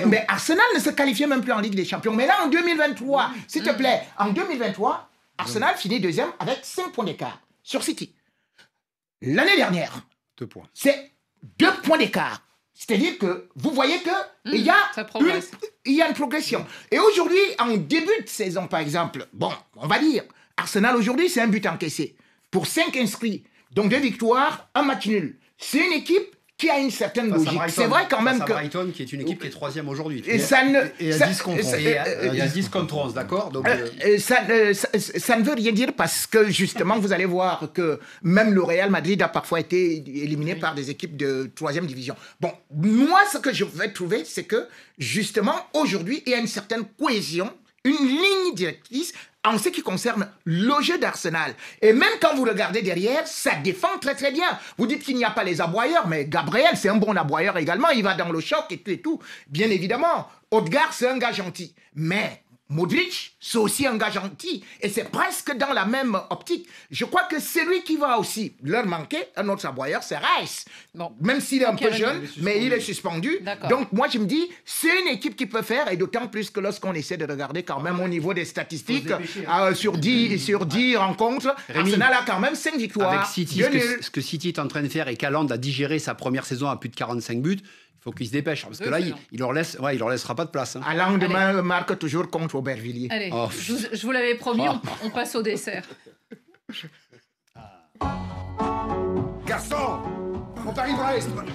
mais Arsenal ne se qualifiait même plus en Ligue des Champions. Mais là, en 2023, s'il te plaît, en 2023, Arsenal finit 2e avec 5 points d'écart sur City. L'année dernière, 2 points. C'est 2 points d'écart. C'est-à-dire que vous voyez qu'il y a une progression. Et aujourd'hui, en début de saison, par exemple, on va dire, Arsenal aujourd'hui, c'est un but encaissé pour 5 inscrits. Donc 2 victoires, 1 match nul. C'est une équipe qui a une certaine logique. C'est vrai quand même que... Brighton, qui est une équipe qui est 3e aujourd'hui. Et à 10 contre 11, d'accord. Donc, ça ne veut rien dire parce que justement, vous allez voir que même le Real Madrid a parfois été éliminé par des équipes de 3e division. Moi, ce que je vais trouver, c'est que justement, aujourd'hui, il y a une certaine cohésion, une ligne directrice en ce qui concerne le jeu d'Arsenal. Et même quand vous regardez derrière, ça défend très très bien. Vous dites qu'il n'y a pas les aboyeurs, mais Gabriel, c'est un bon aboyeur également. Il va dans le choc et tout. Bien évidemment, Odegaard, c'est un gars gentil. Mais Modric, c'est aussi un gars gentil. Et c'est presque dans la même optique. Je crois que c'est lui qui va aussi leur manquer. Un autre aboyeur, c'est Rice. Même s'il est un peu jeune, mais il est suspendu. Donc moi, je me dis, c'est une équipe qui peut faire. Et d'autant plus que lorsqu'on essaie de regarder quand même au niveau des statistiques, sur 10 rencontres, Arsenal a quand même 5 victoires. Avec City, ce que City est en train de faire et qu'Haaland a digéré sa première saison à plus de 45 buts, il faut qu'il se dépêche, parce que là, il leur laissera pas de place. Haaland marque toujours contre Aubervilliers. Allez, je vous l'avais promis, on passe au dessert. Garçon, on t'arrivera à l'Espagne.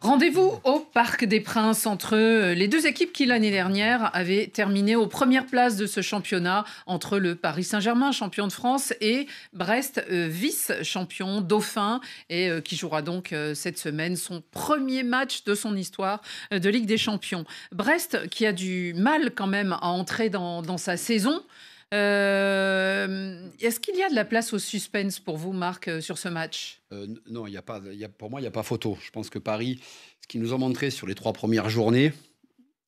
Rendez-vous au Parc des Princes entre les deux équipes qui, l'année dernière, avaient terminé aux premières places de ce championnat, entre le Paris Saint-Germain, champion de France, et Brest, vice-champion, dauphin, et qui jouera donc cette semaine son premier match de son histoire de Ligue des Champions. Brest, qui a du mal quand même à entrer dans sa saison. Est-ce qu'il y a de la place au suspense pour vous, Marc, sur ce match ? Non, pour moi, il n'y a pas photo. Je pense que Paris, ce qu'ils nous ont montré sur les 3 premières journées,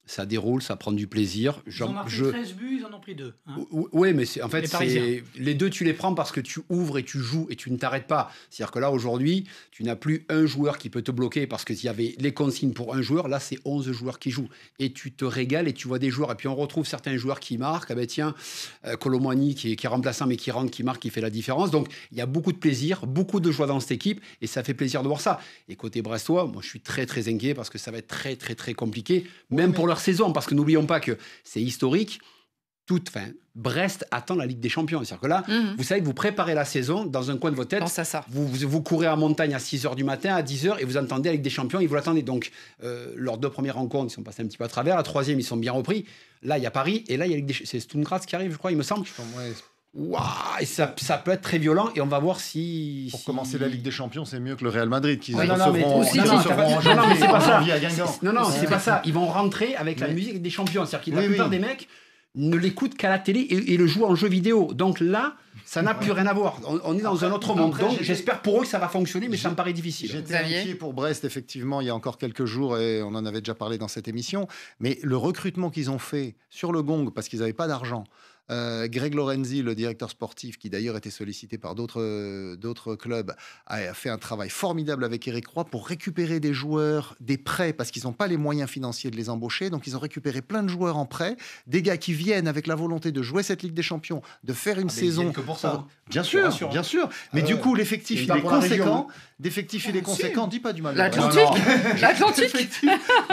Ça déroule, ça prend du plaisir. Ils ont marqué 13 buts, ils en ont pris 2. Hein. Oui, mais en fait, les 2, tu les prends parce que tu ouvres et tu joues et tu ne t'arrêtes pas. C'est-à-dire que là, aujourd'hui, tu n'as plus un joueur qui peut te bloquer parce qu'il y avait les consignes pour un joueur. Là, c'est 11 joueurs qui jouent. Et tu te régales et tu vois des joueurs. Et puis, on retrouve certains joueurs qui marquent. Ah ben tiens, Colomboigny qui est remplaçant mais qui rentre, qui marque, qui fait la différence. Donc, il y a beaucoup de plaisir, beaucoup de joie dans cette équipe et ça fait plaisir de voir ça. Et côté brestois, moi, je suis très, très inquiet parce que ça va être très, très, très compliqué, même pour leur saison, parce que n'oublions pas que c'est historique. Brest attend la Ligue des Champions. C'est-à-dire que là, vous savez que vous préparez la saison dans un coin de votre tête. Pense à ça. Vous courez en montagne à 6h du matin, à 10h, et vous entendez la Ligue des Champions, et vous l'attendez. Donc, leurs 2 premières rencontres, ils sont passés un petit peu à travers. La 3e, ils sont bien repris. Là, il y a Paris, et là, il y a c'est Sturm Graz qui arrive, je crois, il me semble. Waouh, et ça peut être très violent et on va voir si... Pour commencer la Ligue des Champions, c'est mieux que le Real Madrid qui non, mais c'est pas ça. Non, c'est pas ça. Ils vont rentrer avec la musique des champions. C'est-à-dire que la plupart des mecs ne l'écoutent qu'à la télé et le jouent en jeu vidéo. Donc là, ça n'a plus rien à voir. On est dans un autre monde. Donc j'espère pour eux que ça va fonctionner, mais ça me paraît difficile. J'étais inquiet pour Brest, effectivement, il y a encore quelques jours, et on en avait déjà parlé dans cette émission. Mais le recrutement qu'ils ont fait sur le Gong, parce qu'ils n'avaient pas d'argent, Greg Lorenzi, le directeur sportif, qui d'ailleurs était sollicité par d'autres clubs, a fait un travail formidable avec Éric Roy pour récupérer des joueurs, des prêts, parce qu'ils n'ont pas les moyens financiers de les embaucher. Donc ils ont récupéré plein de joueurs en prêt, des gars qui viennent avec la volonté de jouer cette Ligue des Champions, de faire une saison. Que pour ça. Bien sûr. Mais du coup, l'effectif, il est conséquent. D'effectif, il est conséquent. Dis pas du mal. L'Atlantique.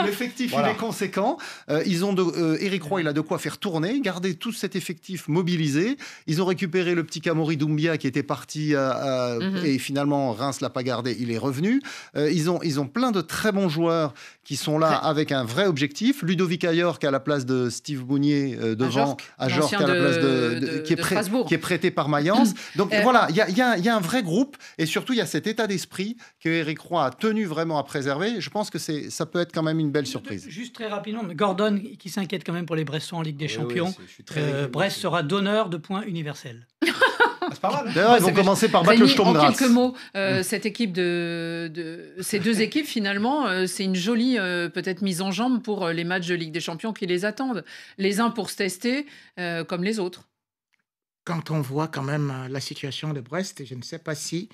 L'effectif, il est conséquent. Éric Roy, il a de quoi faire tourner, garder tout cet effectif mobilisé. Ils ont récupéré le petit Camori Doumbia qui était parti et finalement Reims l'a pas gardé, il est revenu. Ils ont plein de très bons joueurs qui sont là avec un vrai objectif. Ludovic Ayork à la place de Steve Bounier devant, Ajorc à la place qui est prêté par Mayence. Donc voilà, il y a un vrai groupe et surtout il y a cet état d'esprit que Éric Roy a tenu vraiment à préserver. Je pense que ça peut être quand même une belle surprise. Juste très rapidement, Gordon qui s'inquiète quand même pour les Brestois en Ligue des Champions. Brest sera donneur de points universels. C'est pas mal. D'ailleurs, ils vont commencer par battre le Sturm Graz. En quelques mots, cette équipe ces 2 équipes, finalement, c'est une jolie peut-être mise en jambe pour les matchs de Ligue des Champions qui les attendent. Les uns pour se tester, comme les autres. Quand on voit quand même la situation de Brest, je ne sais pas si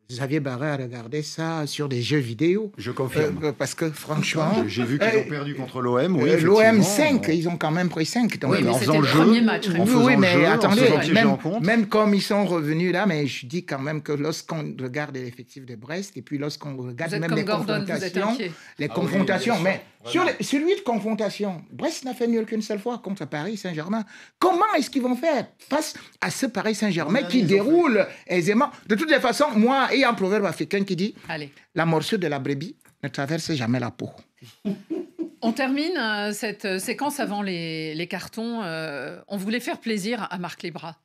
Xavier Barret a regardé ça sur des jeux vidéo. Je confirme. Parce que franchement... J'ai vu qu'ils ont perdu contre l'OM. Oui, l'OM 5, ils ont quand même pris 5. Donc, oui, mais c'était le premier match. Oui, mais attendez, même comme ils sont revenus là, mais je dis quand même que lorsqu'on regarde l'effectif de Brest, et puis lorsqu'on regarde même les confrontations, mais sur celui de confrontation, Brest n'a fait nul qu'une seule fois contre Paris Saint-Germain. Comment est-ce qu'ils vont faire face à ce Paris Saint-Germain qui déroule aisément? De toutes les façons, moi, il y a un proverbe africain qui dit la morsure de la brebis ne traverse jamais la peau. On termine cette séquence avant les cartons. On voulait faire plaisir à Marc Libra.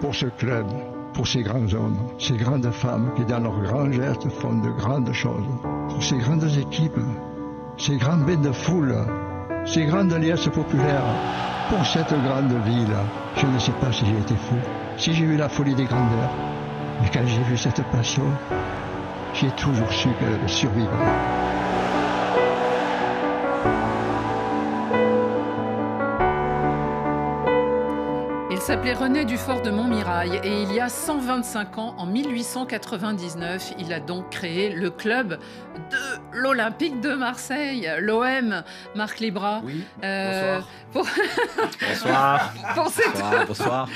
Pour ce club, pour ces grands hommes, ces grandes femmes qui dans leurs grands gestes font de grandes choses, pour ces grandes équipes, ces grands bains de foule, ces grandes liesses populaires, pour cette grande ville, je ne sais pas si j'ai été fou, si j'ai eu la folie des grandeurs, mais quand j'ai vu cette passion, j'ai toujours su qu'elle survivrait. Il s'appelait René Dufort de Montmirail et il y a 125 ans, en 1899, il a donc créé le club de l'Olympique de Marseille, l'OM. Marc Libra. Oui, bonsoir. Bonsoir.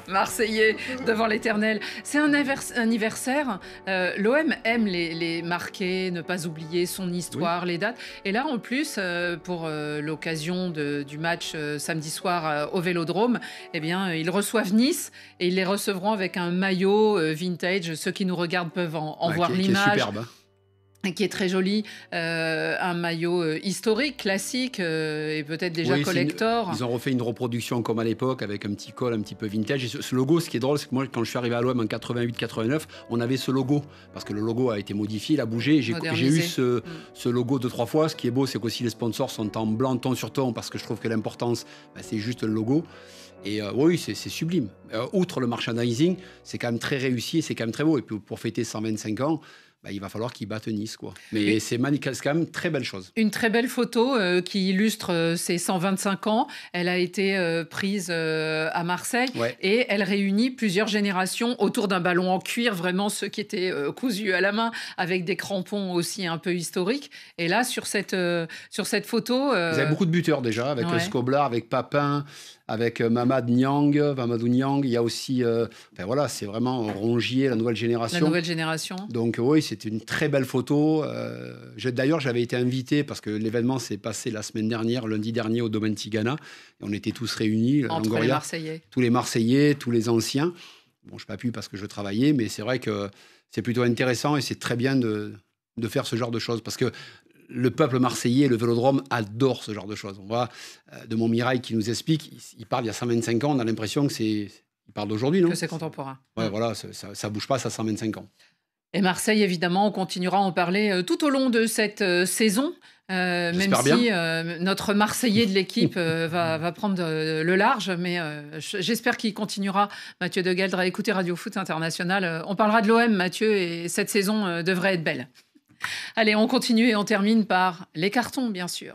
Marseillais devant l'éternel. C'est un anniversaire. L'OM aime les marquer, ne pas oublier son histoire, les dates. Et là, en plus, pour l'occasion du match samedi soir au Vélodrome, eh bien, ils reçoivent Nice et ils les recevront avec un maillot vintage. Ceux qui nous regardent peuvent en voir l'image. Qui est superbe. Qui est très joli, un maillot historique, classique et peut-être déjà collector. Ils ont refait une reproduction comme à l'époque avec un petit col un petit peu vintage. Et ce logo, ce qui est drôle, c'est que moi, quand je suis arrivé à l'OM en 88-89, on avait ce logo parce que le logo a été modifié, il a bougé. J'ai eu ce logo 2-3 fois. Ce qui est beau, c'est qu'aussi les sponsors sont en blanc, ton sur ton, parce que je trouve que l'importance, c'est juste le logo. Et oui, c'est sublime. Outre le merchandising, c'est quand même très réussi et c'est quand même très beau. Et puis pour fêter 125 ans, il va falloir qu'il batte Nice, quoi. Mais c'est quand même une très belle chose. Une très belle photo qui illustre ses 125 ans. Elle a été prise à Marseille et elle réunit plusieurs générations autour d'un ballon en cuir, vraiment ceux qui étaient cousus à la main, avec des crampons aussi un peu historiques. Et là, sur cette photo... Vous avez beaucoup de buteurs déjà, avec Scoblar, avec Papin, avec Mamadou Niang. Il y a aussi... c'est vraiment Rongier, la nouvelle génération. La nouvelle génération. Donc oui, c'était une très belle photo. D'ailleurs, j'avais été invité, parce que l'événement s'est passé la semaine dernière, lundi dernier, au Domaine Tigana. Et on était tous réunis. Entre Longoria, les Marseillais. Tous les Marseillais, tous les anciens. Bon, je n'ai pas pu parce que je travaillais, mais c'est vrai que c'est plutôt intéressant et c'est très bien de faire ce genre de choses. Parce que le peuple marseillais, le Vélodrome, adore ce genre de choses. On voit de Montmirail qui nous explique, il parle il y a 125 ans, on a l'impression que il parle d'aujourd'hui, non ? Que c'est contemporain. Ouais, voilà, ça bouge pas, ça a 125 ans. Et Marseille, évidemment, on continuera à en parler tout au long de cette saison, même si notre Marseillais de l'équipe va prendre le large. Mais j'espère qu'il continuera, Mathieu De Gueldre, à écouter Radio Foot International. On parlera de l'OM, Mathieu, et cette saison devrait être belle. Allez, on continue et on termine par les cartons, bien sûr.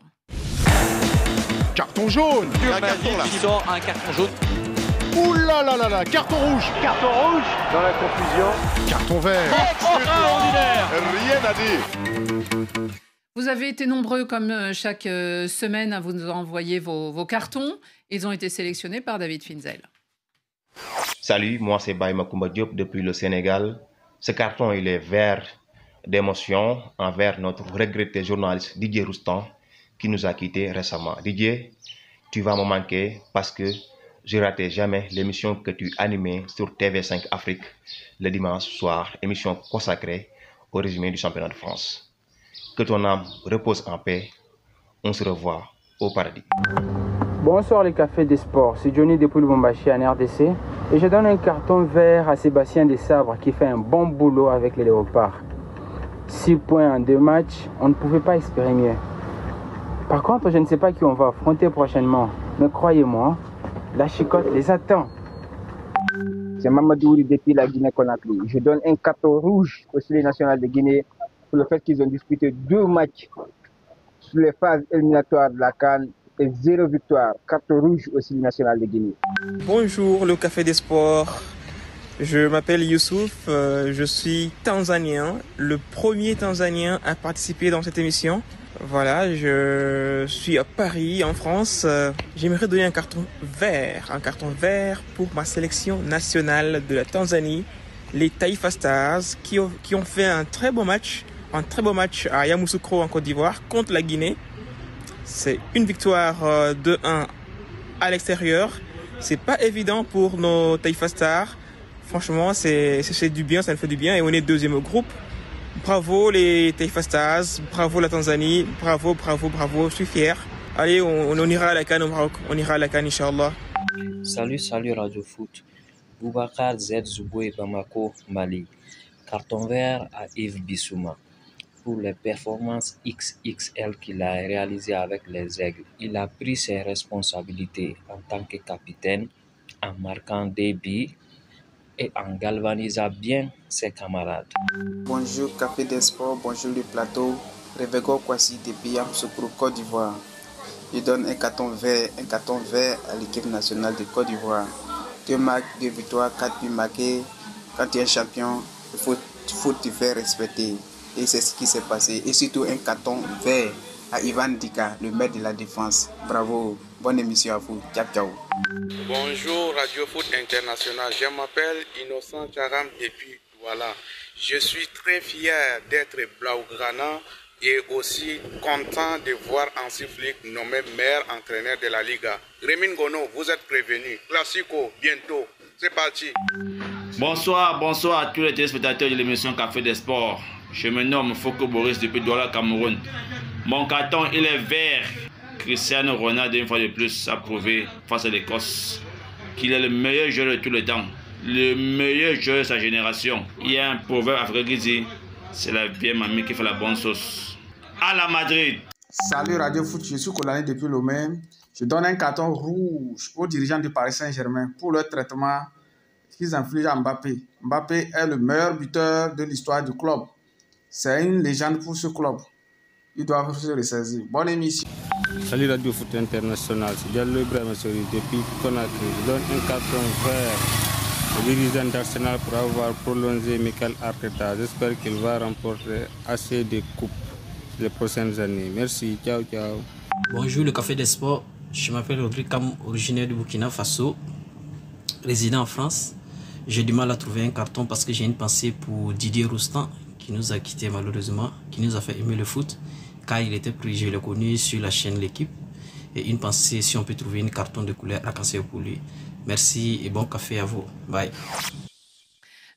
Carton jaune. Un carton là. Qui sort un carton jaune. Ouh là là là là, carton rouge. Carton rouge. Dans la confusion. Carton vert. Extraordinaire. Rien à dire. Vous avez été nombreux, comme chaque semaine, à vous envoyer vos cartons. Ils ont été sélectionnés par David Finzel. Salut, moi c'est Baye Makumba Diop depuis le Sénégal. Ce carton, il est vert d'émotion envers notre regretté journaliste Didier Roustan qui nous a quittés récemment. Didier, tu vas me manquer parce que je ne ratais jamais l'émission que tu animais sur TV5 Afrique le dimanche soir, émission consacrée au résumé du championnat de France. Que ton âme repose en paix. On se revoit au paradis. Bonsoir les cafés des sports, c'est Johnny depuis Lubumbashi en RDC et je donne un carton vert à Sébastien Desabre qui fait un bon boulot avec les Léopards. 6 points en 2 matchs, on ne pouvait pas espérer mieux. Par contre, je ne sais pas qui on va affronter prochainement, mais croyez-moi, la chicotte les attend. C'est Mamadou depuis la Guinée-Conakry. Je donne un carton rouge au Sélectionneur national de Guinée pour le fait qu'ils ont disputé 2 matchs sur les phases éliminatoires de la CAN et 0 victoire. Carton rouge au Sélectionneur national de Guinée. Bonjour le Café des Sports. Je m'appelle Youssouf, je suis tanzanien, le premier tanzanien à participer dans cette émission. Voilà, je suis à Paris, en France. J'aimerais donner un carton vert pour ma sélection nationale de la Tanzanie, les Taifa Stars, qui ont fait un très beau match à Yamoussoukro en Côte d'Ivoire contre la Guinée. C'est une victoire 2-1 à l'extérieur. C'est pas évident pour nos Taifa Stars. Franchement, c'est du bien, ça nous fait du bien et on est deuxième au groupe. Bravo les Taifa Stars, bravo la Tanzanie, bravo, je suis fier. Allez, on ira à la CAN au Maroc, on ira à la CAN, Inch'Allah. Salut Radio Foot. Boubacar Z Zouboué Bamako, Mali. Carton vert à Yves Bissouma. Pour les performances XXL qu'il a réalisées avec les Aigles, il a pris ses responsabilités en tant que capitaine en marquant des buts et en galvanisant bien ses camarades. Bonjour Café des Sports, bonjour le plateau. Revego Kwasi depuis Yamoussoukro, Côte d'Ivoire. Je donne un carton vert à l'équipe nationale de Côte d'Ivoire. 2 matchs, 2 victoires, 4 buts marqués. Quand tu es champion, il faut te faire respecter. Et c'est ce qui s'est passé. Et surtout un carton vert à Ivan Dika, le maître de la défense. Bravo, bonne émission à vous. Ciao, ciao. Bonjour Radio Foot International, je m'appelle Innocent Charam depuis Douala. Je suis très fier d'être Blaugrana et aussi content de voir Hansi Flick nommé meilleur entraîneur de la Liga. Rémin Gono, vous êtes prévenu. Classico, bientôt. C'est parti. Bonsoir à tous les téléspectateurs de l'émission Café des Sports. Je me nomme Foko Boris depuis Douala, Cameroun. Mon carton, il est vert. Cristiano Ronaldo, une fois de plus, a prouvé face à l'Écosse qu'il est le meilleur joueur de tous les temps, le meilleur joueur de sa génération. Il y a un proverbe africain qui dit c'est la vieille mamie qui fait la bonne sauce. À la Madrid. Salut Radio Foot, je suis Colané depuis Lomé. Je donne un carton rouge aux dirigeants du Paris Saint-Germain pour leur traitement qu'ils infligent à Mbappé. Mbappé est le meilleur buteur de l'histoire du club. C'est une légende pour ce club. Ils doivent se ressaisir. Bonne émission. Salut Radio Foot International, c'est Diallo Ibrahima Sori depuis Conakry. Je donne un carton vert au dirigeant d'Arsenal pour avoir prolongé Mikel Arteta. J'espère qu'il va remporter assez de coupes les prochaines années. Merci, ciao, ciao. Bonjour le Café des Sports, je m'appelle Rodrigue Kam, originaire du Burkina Faso, résident en France. J'ai du mal à trouver un carton parce que j'ai une pensée pour Didier Roustan qui nous a quittés malheureusement, qui nous a fait aimer le foot. Car il était pris, je l'ai connu sur la chaîne L'équipe. Et une pensée, si on peut trouver une carton de couleur arc-en-ciel pour lui. Merci et bon café à vous. Bye.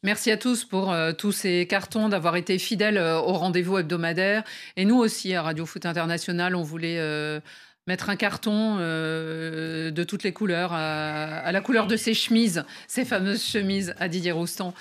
Merci à tous pour tous ces cartons, d'avoir été fidèles au rendez-vous hebdomadaire. Et nous aussi, à Radio Foot International, on voulait mettre un carton de toutes les couleurs à la couleur de ses chemises, ces fameuses chemises à Didier Roustan,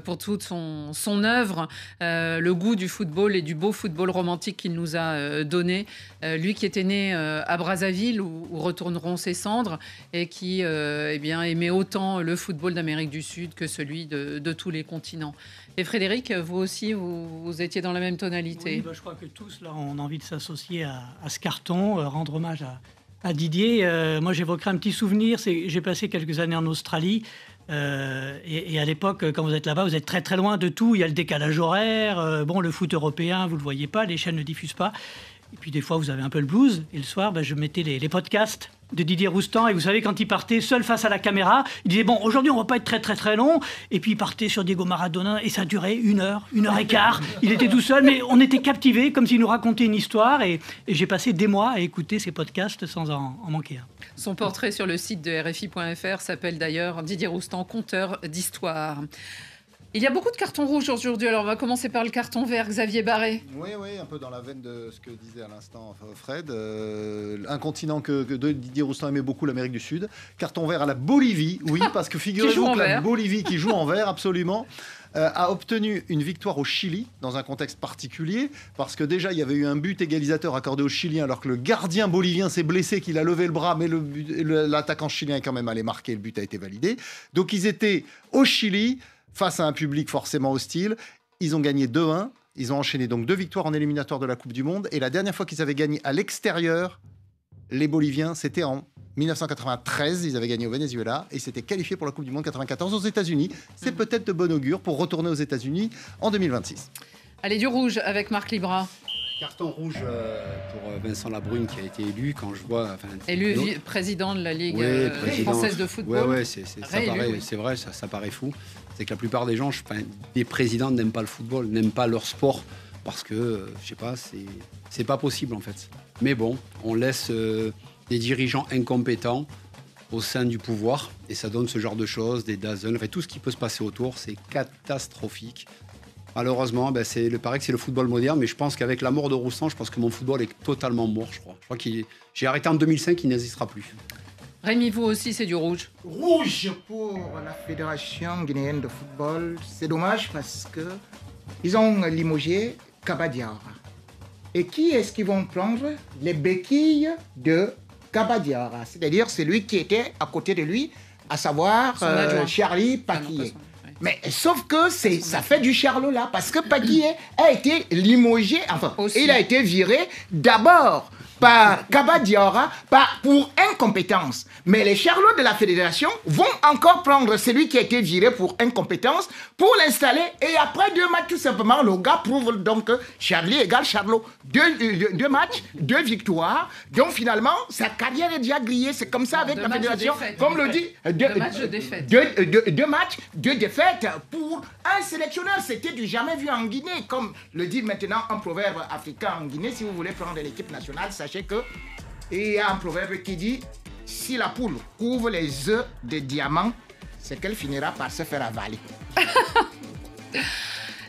pour toute son œuvre, le goût du football et du beau football romantique qu'il nous a donné. Lui qui était né à Brazzaville, où retourneront ses cendres, et qui aimait autant le football d'Amérique du Sud que celui de tous les continents. Et Frédéric, vous aussi, vous étiez dans la même tonalité. Oui, je crois que tous, là, on a envie de s'associer à ce carton, rendre hommage à Didier. Moi, j'évoquerai un petit souvenir. J'ai passé quelques années en Australie. Et à l'époque, quand vous êtes là-bas, vous êtes très très loin de tout. Il y a le décalage horaire. Le foot européen, vous ne le voyez pas. Les chaînes ne diffusent pas. Et puis des fois, vous avez un peu le blues. Et le soir, je mettais les podcasts de Didier Roustan. Et vous savez, quand il partait seul face à la caméra, il disait, bon, aujourd'hui, on ne va pas être très, très, très long. Et puis, il partait sur Diego Maradona. Et ça durait 1 heure, 1 heure et quart. Il était tout seul, mais on était captivés, comme s'il nous racontait une histoire. Et j'ai passé des mois à écouter ces podcasts sans en manquer un. Son portrait sur le site de RFI.fr s'appelle d'ailleurs Didier Roustan, conteur d'histoire. Il y a beaucoup de cartons rouges aujourd'hui, alors on va commencer par le carton vert, Xavier Barré. Oui, un peu dans la veine de ce que disait à l'instant Fred. Un continent que Didier Roustan aimait beaucoup, l'Amérique du Sud. Carton vert à la Bolivie, oui, parce que figurez-vous que la Bolivie, qui joue en vert, absolument, a obtenu une victoire au Chili, dans un contexte particulier, parce que déjà, il y avait eu un but égalisateur accordé aux Chiliens, alors que le gardien bolivien s'est blessé, qu'il a levé le bras, mais l'attaquant chilien est quand même allé marquer, le but a été validé. Donc ils étaient au Chili, face à un public forcément hostile. Ils ont gagné 2-1. Ils ont enchaîné donc 2 victoires en éliminatoire de la Coupe du Monde. Et la dernière fois qu'ils avaient gagné à l'extérieur, les Boliviens, c'était en 1993. Ils avaient gagné au Venezuela et ils s'étaient qualifiés pour la Coupe du Monde 94 aux États-Unis. C'est peut-être de bon augure pour retourner aux États-Unis en 2026. Allez, du rouge avec Marc Libra. Carton rouge pour Vincent Labrune qui a été élu quand je vois... Élu président de la Ligue française de football. Oui, c'est vrai, ça paraît fou. C'est que la plupart des gens, des présidents n'aiment pas le football, n'aiment pas leur sport parce que, je sais pas, c'est pas possible en fait. Mais bon, on laisse des dirigeants incompétents au sein du pouvoir et ça donne ce genre de choses, des DAZN, tout ce qui peut se passer autour, c'est catastrophique. Malheureusement, il paraît que c'est le football moderne, mais je pense qu'avec la mort de Roustan, je pense que mon football est totalement mort, je crois. Je crois j'ai arrêté en 2005, il n'existera plus. Rémi, vous aussi, c'est du rouge. Rouge pour la Fédération guinéenne de football. C'est dommage parce qu'ils ont limogé Kaba Diarra. Et qui est-ce qu'ils vont prendre? Les béquilles de Kaba Diarra. C'est-à-dire celui qui était à côté de lui, à savoir Charlie Paquillet. Mais sauf que ça fait du charlot là, parce que Paquillet a été limogé, il a été viré d'abord par Kaba Diarra pour incompétence. Mais les charlots de la fédération vont encore prendre celui qui a été viré pour incompétence pour l'installer. Et après 2 matchs, tout simplement, le gars prouve donc que Charlie égale Charlot. 2 matchs, 2 victoires. Donc finalement, sa carrière est déjà grillée. C'est comme ça avec la fédération. Comme le dit, 2 matchs de défaite. 2 matchs, 2 défaites pour un sélectionneur. C'était du jamais vu en Guinée. Comme le dit maintenant un proverbe africain en Guinée, si vous voulez prendre l'équipe nationale, sachez qu'il y a un proverbe qui dit « Si la poule couvre les œufs de diamants, c'est qu'elle finira par se faire avaler. »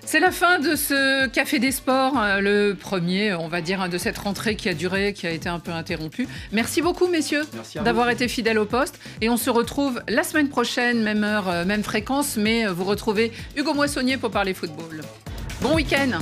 C'est la fin de ce Café des Sports, le premier, on va dire, de cette rentrée qui a duré, qui a été un peu interrompue. Merci beaucoup, messieurs, d'avoir été fidèles au poste. Et on se retrouve la semaine prochaine, même heure, même fréquence, mais vous retrouvez Hugo Moissonnier pour parler football. Bon week-end.